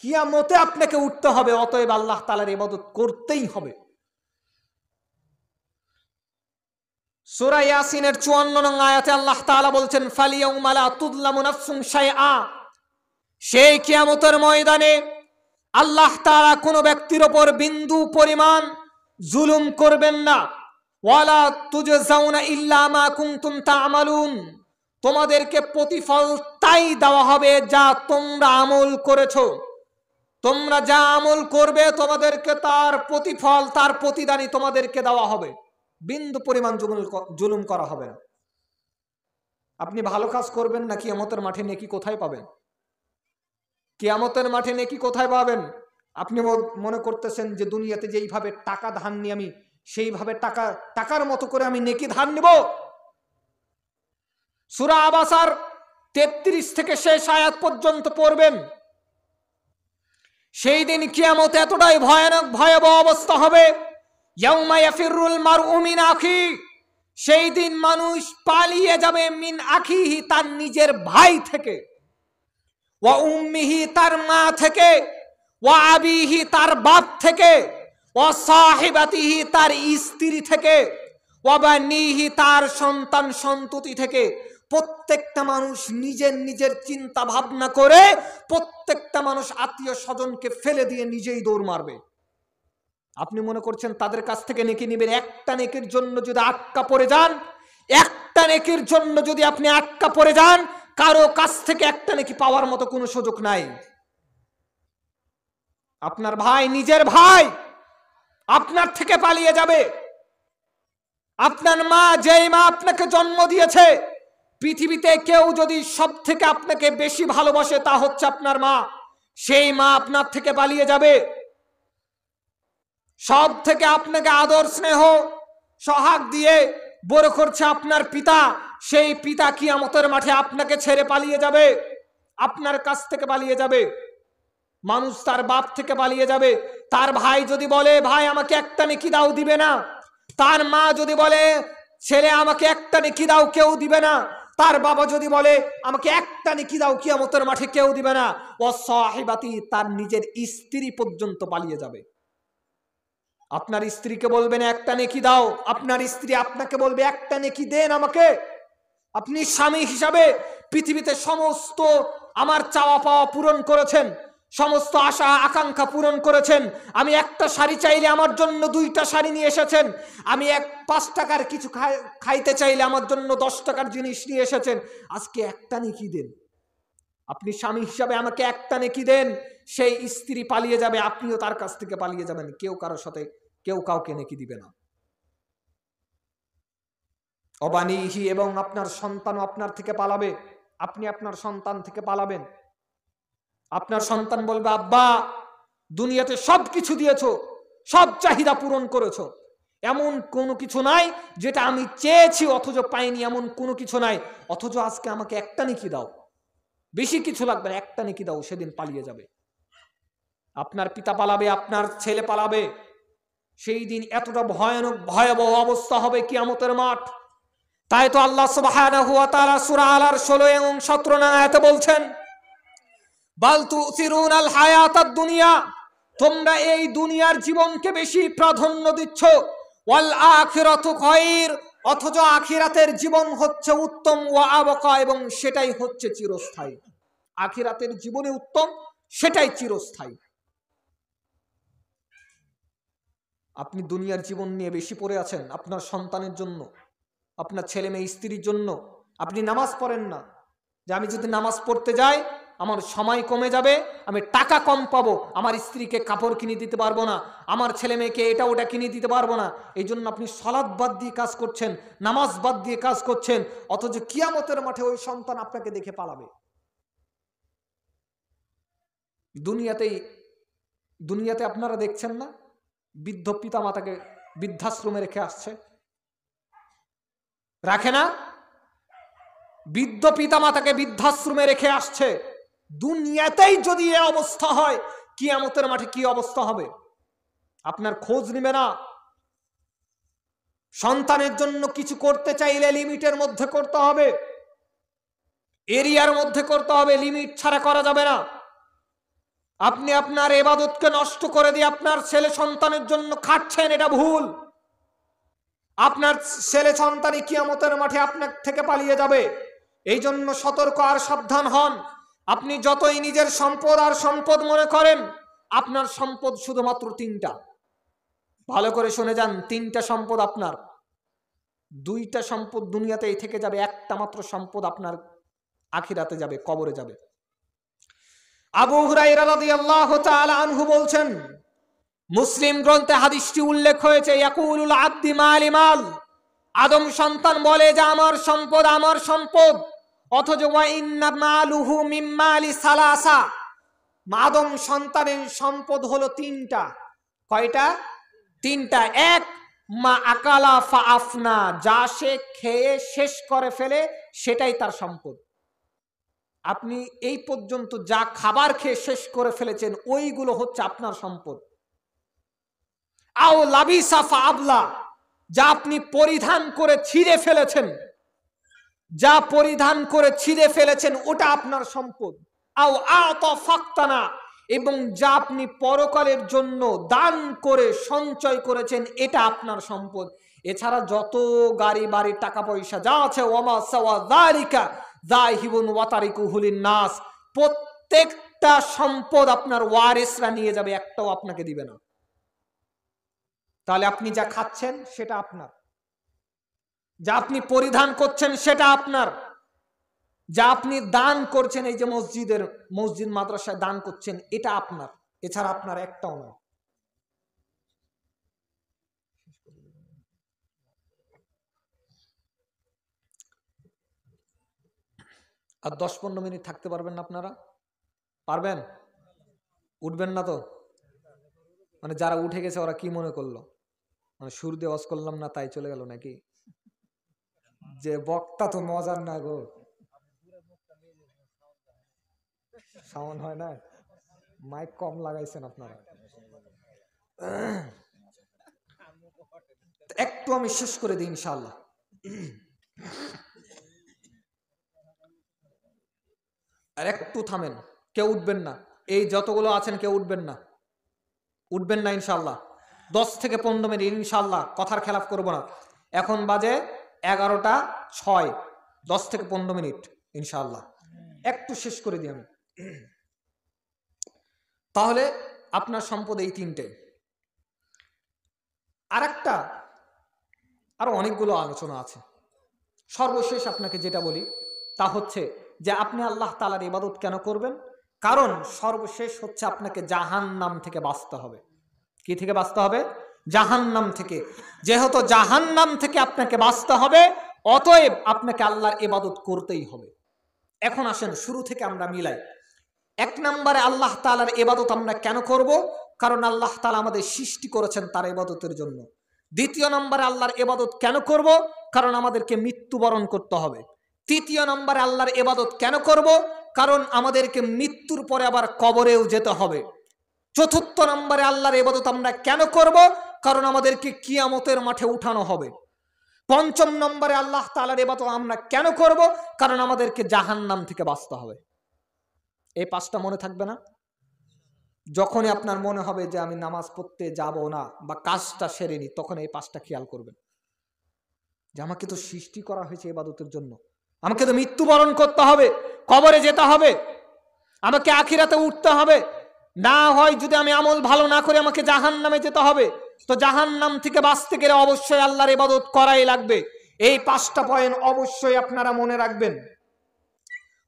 কিয়ামতে আপনাকে উঠতে হবে, অতএব আল্লাহ তাআলার ইবাদত করতেই হবে। সূরা ইয়াসিনের 54 নং আয়াতে আল্লাহ তাআলা বলছেন, ফালিয়াউমা লা তুযলামু নাফসুন শাইআ, সেই কিয়ামতের ময়দানে আল্লাহ তাআলা কোন ব্যক্তির উপর বিন্দু পরিমাণ জুলুম করবেন না। ওয়ালা তুজজাউনা ইল্লা মা কুনতুম তা'মালুন, তোমাদেরকে প্রতিফল তাই দেওয়া হবে যা তোমরা আমল করেছো। তোমরা যা আমল করবে তোমাদেরকে তার প্রতিফল, তার প্রতিদানই তোমাদেরকে দেওয়া হবে, বিন্দু পরিমাণ জুলুম করা হবে না। আপনি ভালো কাজ করবেন না, কিয়ামতের মাঠে নেকি কোথায় পাবেন? কিয়ামতের মাঠে নেকি কোথায় পাবেন? আপনি মনে করতেছেন যে দুনিয়াতে যেইভাবে টাকা ধার নিয়ে আমি সেইভাবে টাকার মতো করে আমি নেকি ধার নিব? সূরা আবাসার 33 থেকে শেষ আয়াত পর্যন্ত পড়বেন। সেই দিন কিয়ামত এতটাই ভয়ানক ভয়াবহ অবস্থা হবে, ইয়াউমা ইয়াফিরুল মারউ মিন আখি, সেই দিন মানুষ পালিয়ে যাবে মিন আখিহি, তার নিজের ভাই থেকে, ওয়া উম্মিহি, তার মা থেকে, ওয়া আবিহি, তার বাপ থেকে, ওয়া সাহিবাতিহি, তার স্ত্রী থেকে, ওয়া বানিহি, তার সন্তান সন্ততি থেকে। প্রত্যেকটা মানুষ নিজের নিজের চিন্তা ভাবনা করে প্রত্যেকটা মানুষ আত্মীয় স্বজনকে ফেলে দিয়ে নিজেই দৌড় মারবে। আপনি মনে করছেন তাদের কাছ থেকে নেকি নেবেন? একটা নেকির জন্য যদি আটকা পড়ে যান, একটা নেকির জন্য যদি আপনি আটকা পড়ে যান, কারো কাছ থেকে একটা নেকি পাওয়ার মতো কোনো সুযোগ নাই। আপনার ভাই, নিজের ভাই আপনার থেকে পালিয়ে যাবে। আপনার মা, যেই মা আপনাকে জন্ম দিয়েছে, পৃথিবীতে কেউ যদি সব থেকে আপনাকে বেশি ভালোবাসে তা হচ্ছে আপনার মা, সেই মা আপনার থেকে পালিয়ে যাবে। সব থেকে আপনাকে আদর স্নেহ সোহাগ দিয়ে বড় করছে আপনার পিতা, সেই পিতা কিয়ামতের মাঠে আপনাকে ছেড়ে পালিয়ে যাবে, আপনার কাছ থেকে পালিয়ে যাবে। মানুষ তার বাপ থেকে পালিয়ে যাবে। তার ভাই যদি বলে ভাই আমাকে একটা নেকি দাও, দিবে না। তার মা যদি বলে ছেলে আমাকে একটা নেকি দাও, কেউ দিবে না। তার বাবা যদি বলে আমাকে একটা নেকি দাও, কিয়ামতের মাঠে কেউ দিবে না। ও সাহিবাতি, তার নিজের স্ত্রী পর্যন্ত পালিয়ে যাবে। আপনার স্ত্রীকে বলবেন একটা নেকি দাও, আপনার স্ত্রী আপনাকে বলবে একটা নেকি দেন আমাকে। আপনি স্বামী হিসাবে পৃথিবীতে সমস্ত আমার চাওয়া পাওয়া পূরণ করেছেন, সমস্ত আশা আকাঙ্ক্ষা পূরণ করেছেন। আমি একটা শাড়ি চাইলে আমার জন্য 2টা শাড়ি নিয়ে এসেছেন। আমি 5 টাকার কিছু খাইতে চাইলে আমার জন্য 10 টাকার জিনিস নিয়ে এসেছেন। আজকে একটা নেকি দেন। আপনি স্বামী হিসাবে আমাকে একটা নেকি দেন। সেই স্ত্রী পালিয়ে যাবে, আপনিও তার কাছ থেকে পালিয়ে যাবেন। কেউ কারোর সাথে কেউ কাউকে নেকি দিবে না। অবানিহি, এবং আপনার সন্তানও আপনার থেকে পালাবে। আপনি আপনার সন্তান থেকে পালাবেন। আপনার সন্তান বলবে আব্বা দুনিয়াতে সব কিছু দিয়েছো, সব চাহিদা পূরণ করেছো, এমন কোনো কিছু নাই যেটা আমি চেয়েছি অথচ পাইনি, এমন কোনো কিছু নাই, অথচ আজকে আমাকে একটা নেকি দাও, বেশি কিছু লাগবে না, একটা নেকি দাও। সেদিন পালিয়ে যাবে। আপনার পিতা পালাবে, আপনার ছেলে পালাবে। সেই দিন এতটা ভয়ানক ভয়াবহ অবস্থা হবে কিয়ামতের মাঠ। তাই তো আল্লাহ সুবহানাহু ওয়া তাআলা সূরা আল-আর 16 এবং 17 নং আয়াতে বলছেন, বাল তুসিরুনাল হায়াতাদ দুনিয়া, তোমরা এই দুনিয়ার জীবনকে বেশি প্রাধান্য দিচ্ছ, ওয়াল আখিরাতু খায়র, অথচ আখিরাতের জীবন হচ্ছে উত্তম, ওয়া আবকা, এবং সেটাই হচ্ছে চিরস্থায়ী। আখিরাতের জীবনে উত্তম, সেটাই চিরস্থায়ী। আপনি দুনিয়ার জীবন নিয়ে বেশি পড়ে আছেন আপনার সন্তানের জন্য, আপনার ছেলে মেয়ে স্ত্রীর জন্য। আপনি নামাজ পড়েন না, যে আমি যদি নামাজ পড়তে যাই আমার সময় কমে যাবে, আমি টাকা কম পাবো, আমার স্ত্রীকে কাপড় কিনে দিতে পারবো না, আমার ছেলে মেয়েকে এটা ওটা কিনে দিতে পারবো না। এই জন্য আপনি সালাত বাদ দিয়ে কাজ করছেন, নামাজ বাদ দিয়ে কাজ করছেন, অথচ কিয়ামতের মাঠে ওই সন্তান আপনাকে দেখে পালাবে। দুনিয়াতে আপনারা দেখছেন না, বৃদ্ধ পিতা মাতাকে বৃদ্ধাশ্রমে রেখে আসছে, রাখে না? বৃদ্ধ পিতা মাতাকে বৃদ্ধাশ্রমে রেখে আসছে। দুনিয়াতেই যদি এই অবস্থা হয়, কিয়ামতের মাঠে কি অবস্থা হবে? আপনার খোঁজ নিবে না। সন্তানের জন্য কিছু করতে চাইলে লিমিটের মধ্যে করতে হবে, এরিয়ার মধ্যে করতে হবে, লিমিট ছাড়া করা যাবে না। আপনি আপনার ইবাদতকে নষ্ট করে দিয়ে আপনার ছেলে সন্তানের জন্য খাটছেন, এটা ভুল। আপনার ছেলে সন্তানই কিয়ামতের মাঠে আপনার থেকে পালিয়ে যাবে। এই জন্য সতর্ক আর সাবধান হন। আপনি যতই নিজের সম্পদ আর সম্পদ মনে করেন, আপনার সম্পদ শুধুমাত্র 3টা। ভালো করে শুনে যান, 3টা সম্পদ আপনার। 2টা সম্পদ দুনিয়াতেই থেকে যাবে, একটা মাত্র সম্পদ আপনার আখিরাতে যাবে, কবরে যাবে। আবু হুরায়রা রাদিয়াল্লাহু তাআলা আনহু বলছেন, মুসলিম গ্রন্থে হাদিসটি উল্লেখ হয়েছে, ইয়াকুলুল আব্দি মালি মাল, আদম সন্তান বলে যে আমার সম্পদ আমার সম্পদ, অথচ ওয়া ইন্না মালুহু মিন মালি সালাসা, আদম সন্তানের সম্পদ হলো তিনটা। কয়টা? তিনটা। এক, মা আকালা ফা আফনা, যা সে খেয়ে শেষ করে ফেলে সেটাই তার সম্পদ। আপনি এই পর্যন্ত যা খাবার খেয়ে শেষ করে ফেলেছেন ওইগুলো হচ্ছে আপনার সম্পদ। আও লাবিসা ফা আবলা, যা আপনি পরিধান করে ছিঁড়ে ফেলেছেন, যা পরিধান করে ছিঁড়ে ফেলেছেন ওটা আপনার সম্পদ। আও আতা ফাক্তানা, এবং যা আপনি পরকালের জন্য দান করে সঞ্চয় করেছেন এটা আপনার সম্পদ। এছাড়া যত গাড়ি বাড়ি টাকা পয়সা যা আছে, ওয়ামা সাওয়া যালিকা যাহিবুন ওয়া তারিকুহু লিন-নাস, প্রত্যেকটা সম্পদ আপনার ওয়ারিসরা নিয়ে যাবে, একটাও আপনাকে দিবে না। তাহলে আপনি যা খাচ্ছেন সেটা আপনার, যা আপনি পরিধান করছেন সেটা আপনার, যা আপনি দান করছেন, এই যে মসজিদ মাদ্রাসায় দান করছেন এটা আপনার, এছাড়া আপনার একটাও না। আর 10-15 মিনিট থাকতে পারবেন না আপনারা? পারবেন? উঠবেন না তো? মানে যারা উঠে গেছে ওরা কি মনে করলো, মানে সুর দিয়ে ওয়াজ করলাম না তাই চলে গেল নাকি? যে বক্তা তো মজার না গো, সাউন্ড হয় না, মাইক কম লাগাইছেন আপনারা। একটু আমি শেষ করে দিই ইনশাআল্লাহ। আর একটু থামেন, কেউ উঠবেন না, এই যতগুলো আছেন কেউ উঠবেন না, উঠবেন না ইনশাআল্লাহ। 10 থেকে 15 মিনিট ইনশাআল্লাহ, কথার খেলাফ করব না। এখন বাজে 11:06, 10 থেকে 15 মিনিট ইনশাআল্লাহ, একটু শেষ করে দিই আমি। তাহলে আপনার সম্পদ এই তিনটে। আরেকটা, আরো অনেকগুলো আলোচনা আছে। সর্বশেষ আপনাকে যেটা বলি তা হচ্ছে যে আপনি আল্লাহ তাআলার ইবাদত কেন করবেন? কারণ সর্বশেষ হচ্ছে আপনাকে জাহান্নাম থেকে বাঁচতে হবে। কি থেকে বাঁচতে হবে? জাহান্নাম থেকে। যেহেতু জাহান্নাম থেকে আপনাকে বাঁচতে হবে, অতএব আপনাকে আল্লাহর ইবাদত করতেই হবে। এখন আসেন শুরু থেকে আমরা মিলাই। 1 নম্বরে আল্লাহ তাআলার ইবাদত আমরা কেন করব? কারণ আল্লাহ তাআলা আমাদের সৃষ্টি করেছেন তার ইবাদতের জন্য। 2 নম্বরে আল্লাহর ইবাদত কেন করব? কারণ আমাদেরকে মৃত্যুবরণ করতে হবে। 3 নম্বরে আল্লাহর ইবাদত কেন করব? কারণ আমাদেরকে মৃত্যুর পরে আবার কবরেও যেতে হবে। 4 নম্বরে আল্লাহর ইবাদত আমরা কেন করব? কারণ আমাদেরকে কিয়ামতের মাঠে উঠানো হবে। 5 নম্বরে আল্লাহ তাআলার ইবাদত আমরা কেন করব? কারণ আমাদেরকে জাহান্নাম থেকে বাঁচতে হবে। এই 5টা মনে থাকবে না? যখনই আপনার মনে হবে যে আমি নামাজ পড়তে যাব না বা কাজটা সেরে নি, তখন এই 5টা খেয়াল করবেন যে আমাকে তো সৃষ্টি করা হয়েছে ইবাদতের জন্য, আমাকে তো মৃত্যুবরণ করতে হবে, কবরে যেতে হবে, আমাকে আখিরাতে উঠতে হবে। না হয় যদি আমি আমল ভালো না করে আমাকে জাহান্নামে যেতে হবে। তো জাহান্নাম থেকে বাঁচতে গেলে অবশ্যই আল্লাহর ইবাদত করাই লাগবে। এই 5টা পয়েন্ট অবশ্যই আপনারা মনে রাখবেন।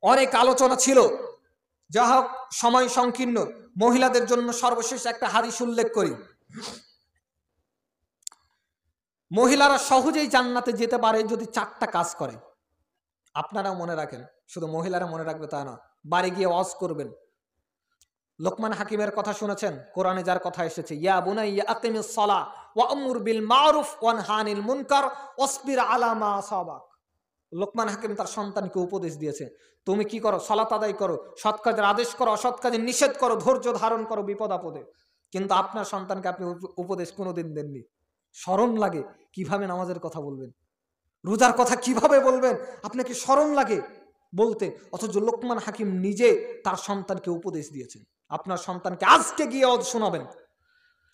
অনেক আলোচনা ছিল, যা হোক সময় সংকীর্ণ, মহিলাদের জন্য সর্বশেষ একটা হাদিস উল্লেখ করি। মহিলারা সহজেই জান্নাতে যেতে পারে যদি 4টা কাজ করে। আপনারাও মনে রাখেন, শুধু মহিলারা মনে রাখবে তা না, বাড়ি গিয়ে ওয়াজ করবেন। লোকমান হাকিমের কথা শুনেছেন, কোরআনে যার কথা এসেছে, ইয়া বুনাইয়া আকিমিস সালাহ ওয়া আমুর বিল মারুফ ওয়ানহা আনিল মুনকার ওয়াসবির আলা মা আসাবাক। লোকমান হাকিম তার সন্তানকে উপদেশ দিয়েছে, তুমি কি করো? সালাত আদায় করো, সৎ কাজের আদেশ করো, অসৎ কাজের নিষেধ করো, ধৈর্য ধারণ করো বিপদ আপদে। কিন্তু আপনার সন্তানকে আপনি উপদেশ কোনোদিন দেননি। শরম লাগে কিভাবে নামাজের কথা বলবেন, রোজার কথা কিভাবে বলবেন, আপনাকে শরম লাগে বলতে। অথচ লোকমান হাকিম নিজে তার সন্তানকে উপদেশ দিয়েছেন। আপনার সন্তানকে আজকে গিয়ে শোনাবেন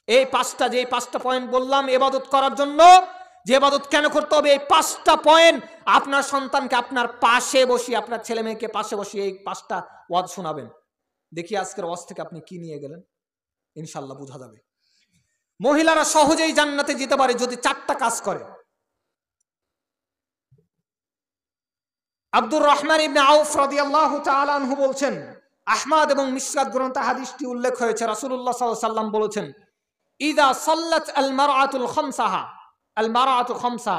এই 5টা পয়েন্ট বললাম ইবাদত করার জন্য, যে ইবাদত কেন করতে হবে, এই 5টা পয়েন্ট আপনার সন্তানকে আপনার পাশে বসিয়ে, আপনার ছেলে মেয়েকে পাশে বসিয়ে এই 5টা ওয়াজ শোনাবেন। দেখি আজকের ওয়াজ থেকে আপনি কি নিয়ে গেলেন, ইনশাল্লাহ বোঝা যাবে। মহিলারা সহজেই জান্নাতে যেতে পারে যদি 4টা কাজ করে। আব্দুর রহমান ইবনে আউফ রাদিয়াল্লাহু তাআলা আনহু বলছেন, আহমদ এবং মিশকাত গ্রন্থে হাদিসটি উল্লেখ হয়েছে, রাসূলুল্লাহ সাল্লাল্লাহু আলাইহি ওয়াসাল্লাম বলেছেন, ইযা সাল্লাত আল মারআতুল খামসাহা, আল মারআতু খামসা,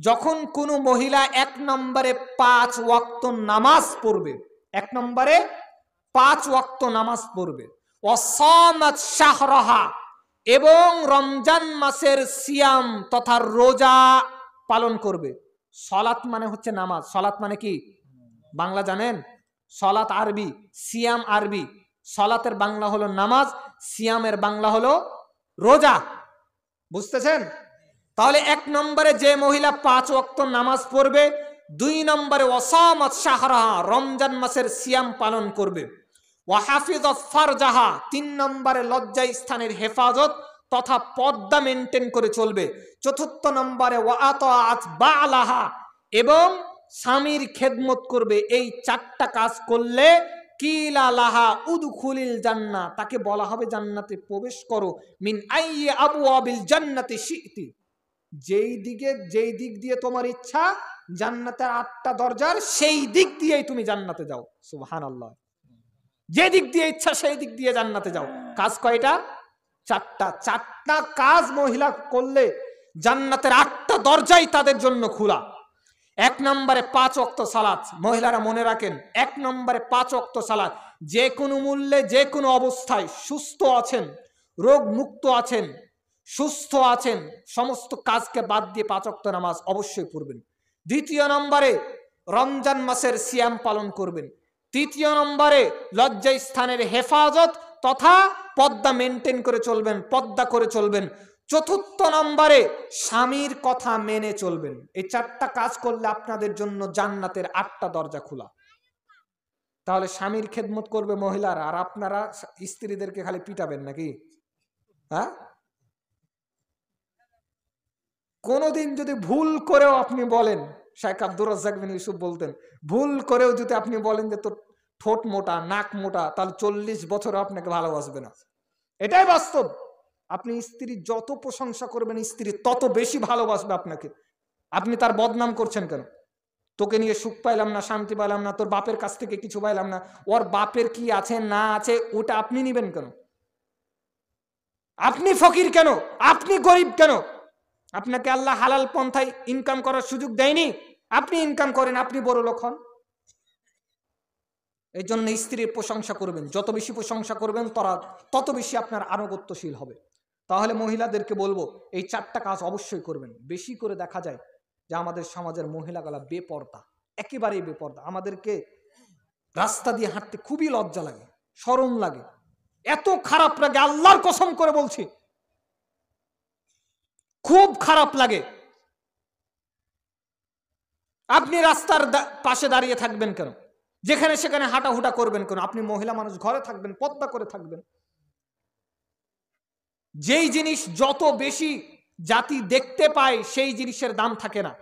যখন কোন মহিলা 1 নম্বরে 5 ওয়াক্ত নামাজ পড়বে, 1 নম্বরে 5 ওয়াক্ত নামাজ পড়বে, ওয়াসামাত শাহরাহা, এবং রমজান মাসের সিয়াম তথা রোজা পালন করবে। সালাত মানে হচ্ছে নামাজ, সালাত মানে কি বাংলা জানেন? সালাত আরবি, সিয়াম আরবি। সালাতের বাংলা হলো নামাজ, সিয়ামের বাংলা হলো রোজা। বুঝতেছেন? তাহলে 1 নম্বরে যে মহিলা 5 ওয়াক্ত নামাজ পড়বে, 2 নম্বরে ওয়াসামাত শাহরাহা, রমজান মাসের সিয়াম পালন করবে, ওয়াহাফিজাত ফারজাহা, 3 নম্বরে লজ্জা স্থানের হেফাজত তথা পর্দা মেনটেন করে চলবে, 4 নম্বরে ওয়াআতাআত বালাহা, এবং স্বামীর খেদমত করবে। এই 4টা কাজ করলে কিলা লাহা উদখুলিল জান্নাহ, তাকে বলা হবে জান্নাতে প্রবেশ করো, মিন আইয়ি আবওয়াবিল জান্নাতি শি'তি, যেই দিক দিয়ে তোমার ইচ্ছা, জান্নাতের 8টা দরজার সেই দিক দিয়েই তুমি জান্নাতে যাও। সুবহানাল্লাহ। যে দিক দিয়ে ইচ্ছা সেই দিক দিয়ে জান্নাতে যাও। কাজ কয়টা? 4টা। 4টা কাজ মহিলা করলে জান্নাতের 8টা দরজাই তাদের জন্য খোলা। 1 নম্বরে 5 ওয়াক্ত সালাত, মহিলারা মনে রাখেন, 1 নম্বরে 5 ওয়াক্ত সালাত, যে কোনো মূল্যে যে কোনো অবস্থায়, সুস্থ আছেন, রোগ মুক্ত আছেন, সুস্থ আছেন, সমস্ত কাজকে বাদ দিয়ে 5 ওয়াক্ত নামাজ অবশ্যই পড়বেন। 2 নম্বরে রমজান মাসের সিয়াম পালন করবেন। 3 নম্বরে লজ্জা স্থানের হেফাজত তথা পর্দা মেনটেন করে চলবেন, পর্দা করে চলবেন। 4 নম্বরে স্বামীর কথা মেনে চলবেন। এই 4টা কাজ করলে আপনাদের জন্য জান্নাতের 8টা দরজা খোলা। তাহলে স্বামীর খেদমত করবে মহিলারা, আর আপনারা স্ত্রীদেরকে খালি পিটাবেন নাকি? হ্যাঁ? কোনদিন যদি ভুল করেও আপনি বলেন, শেখ আব্দুর রাজ্জাক বিন ইউসুফ বলতেন, ভুল করেও যদি আপনি বলেন যে তোর ঠোঁট মোটা, নাক মোটা, তাহলে 40 বছর আপনাকে ভালোবাসবে না। এটাই বাস্তব। আপনি স্ত্রী যত প্রশংসা করবেন, স্ত্রী তত বেশি ভালোবাসবে আপনাকে। আপনি তার বদনাম করছেন কেন? তোকে নিয়ে সুখ পাইলাম না, শান্তি পাইলাম না, তোর বাপের কাছ থেকে কিছু পাইলাম না, ওর বাপের কি আছে না আছে ওটা আপনি নিবেন কেন? আপনি ফকির কেন? আপনি গরিব কেন? আপনাকে আল্লাহ হালাল পন্থায় ইনকাম করার সুযোগ দেয়নি? আপনি ইনকাম করেন, আপনি বড় লোক হন। এই জন্য স্ত্রীর প্রশংসা করবেন, যত বেশি প্রশংসা করবেন তত বেশি আপনার আনুগত্যশীল হবে। তাহলে মহিলাদেরকে বলবো এই 4টা কাজ অবশ্যই করবেন। বেশি করে দেখা যায় যে আমাদের সমাজের মহিলাগুলা বেপর্দা, একেবারেই বেপর্দা। আমাদেরকে রাস্তা দিয়ে হাঁটতে খুবই লজ্জা লাগে, শরম লাগে, এত খারাপ লাগে, আল্লাহর কসম করে বলছি, খুব খারাপ লাগে। আপনি রাস্তার পাশে দাঁড়িয়ে থাকবেন কেন? যেখানে সেখানে হাঁটাহুটা করবেন কেন? আপনি মহিলা মানুষ, ঘরে থাকবেন, পর্দা করে থাকবেন। যেই জিনিস যত বেশি জাতি দেখতে পায় সেই জিনিসের দাম থাকে না।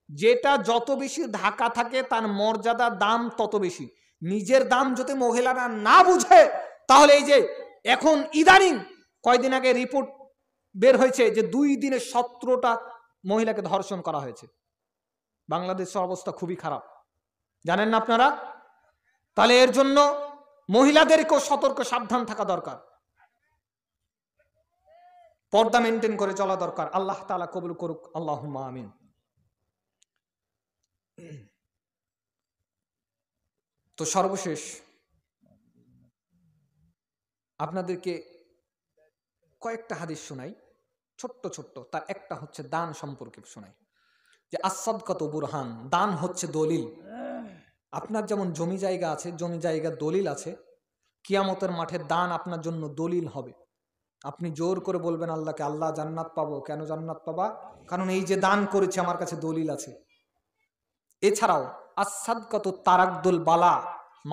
যেটা যত বেশি ঢাকা থাকে তার মর্যাদা দাম তত বেশি। নিজের দাম যদি মহিলারা না বুঝে, তাহলে এই যে এখন ইদানিং কয়দিন আগে রিপোর্ট বের হয়েছে যে 2 দিনে 17টা মহিলাকে ধর্ষণ করা হয়েছে। বাংলাদেশের অবস্থা খুবই খারাপ, জানেন না আপনারা? তাহলে এর জন্য মহিলাদেরকেও সতর্ক, সাবধান থাকা দরকার, পর্দা মেনটেন করে চলা দরকার। আল্লাহ তাআলা কবুল করুক, আল্লাহুম্মা আমিন। তো সর্বশেষ আপনাদেরকে কয়েকটা হাদিস শোনাই, ছোট্ট ছোট্ট। তার একটা হচ্ছে দান সম্পর্কে শোনাই, যে আস-সাদকাতু বুরহান, দান হচ্ছে দলিল। আপনার যেমন জমি জায়গা আছে, জমি জায়গা দলিল আছে, কিয়ামতের মাঠে দান আপনার জন্য দলিল হবে। আপনি জোর করে বলবেন আল্লাহকে, আল্লাহ জান্নাত পাবো। কেন জান্নাত পাবা? কারণ এই যে দান করেছে আমার কাছে দলিল আছে। এছাড়াও আস-সাদকাতু তারাকদুল বালা,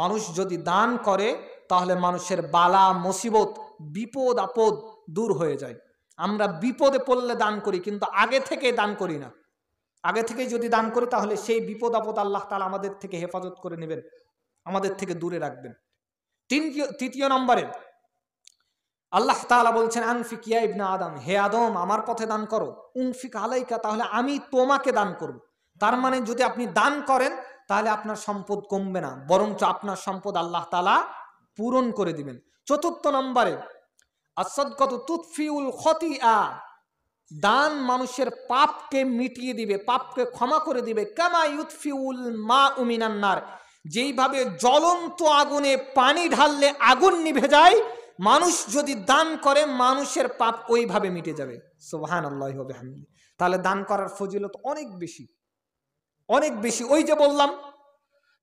মানুষ যদি দান করে তাহলে মানুষের বালা মুসিবত, বিপদ আপদ দূর হয়ে যায়। আমরা বিপদে পড়লে দান করি, কিন্তু আগে থেকে দান করি না। আগে থেকে যদি দান করি তাহলে সেই বিপদ আপদ আল্লাহ তাআলা আমাদের থেকে হেফাজত করে নেবেন, আমাদের থেকে দূরে রাখবেন। তৃতীয় নম্বরে আল্লাহ তাআলা বলছেন, আনফিক ইয়া ইবনে আদম, হে আদম আমার পথে দান করো, উনফিক আলাইকা, তাহলে আমি তোমাকে দান করব। তার মানে যদি আপনি দান করেন তাহলে আপনার সম্পদ কমবে না, বরঞ্চ আপনার সম্পদ আল্লাহ তাআলা পূরণ করে দিবেন। চতুর্থ নম্বরে আস-সাদকাতু তুতফিউল খতিআ, দান মানুষের পাপকে মিটিয়ে দিবে, পাপকে ক্ষমা করে দিবে। কামা ইউতফিউল মাউ মিনান নার, যেইভাবে জ্বলন্ত আগুনে পানি ঢাললে আগুন নিভে যায়, মানুষ যদি দান করে মানুষের পাপ ওইভাবে মিটে যাবে। সুবহানাল্লাহি ওয়া বিহামদিহি। তাহলে দান করার ফজিলত অনেক বেশি, অনেক বেশি। ওই যে বললাম,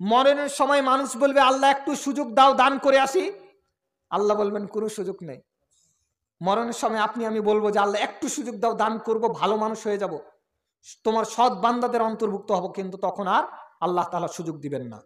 মরণের সময় মানুষ বলবে আল্লাহ একটু সুযোগ দাও, দান করে আসি। আল্লাহ বলবেন কোনো সুযোগ নেই। মরণের সময় আপনি আমি বলবো যে আল্লাহ একটু সুযোগ দাও, দান করব, ভালো মানুষ হয়ে যাব, তোমার সৎ বান্দাদের অন্তর্ভুক্ত হব, কিন্তু তখন আর আল্লাহ তাআলা সুযোগ দিবেন না।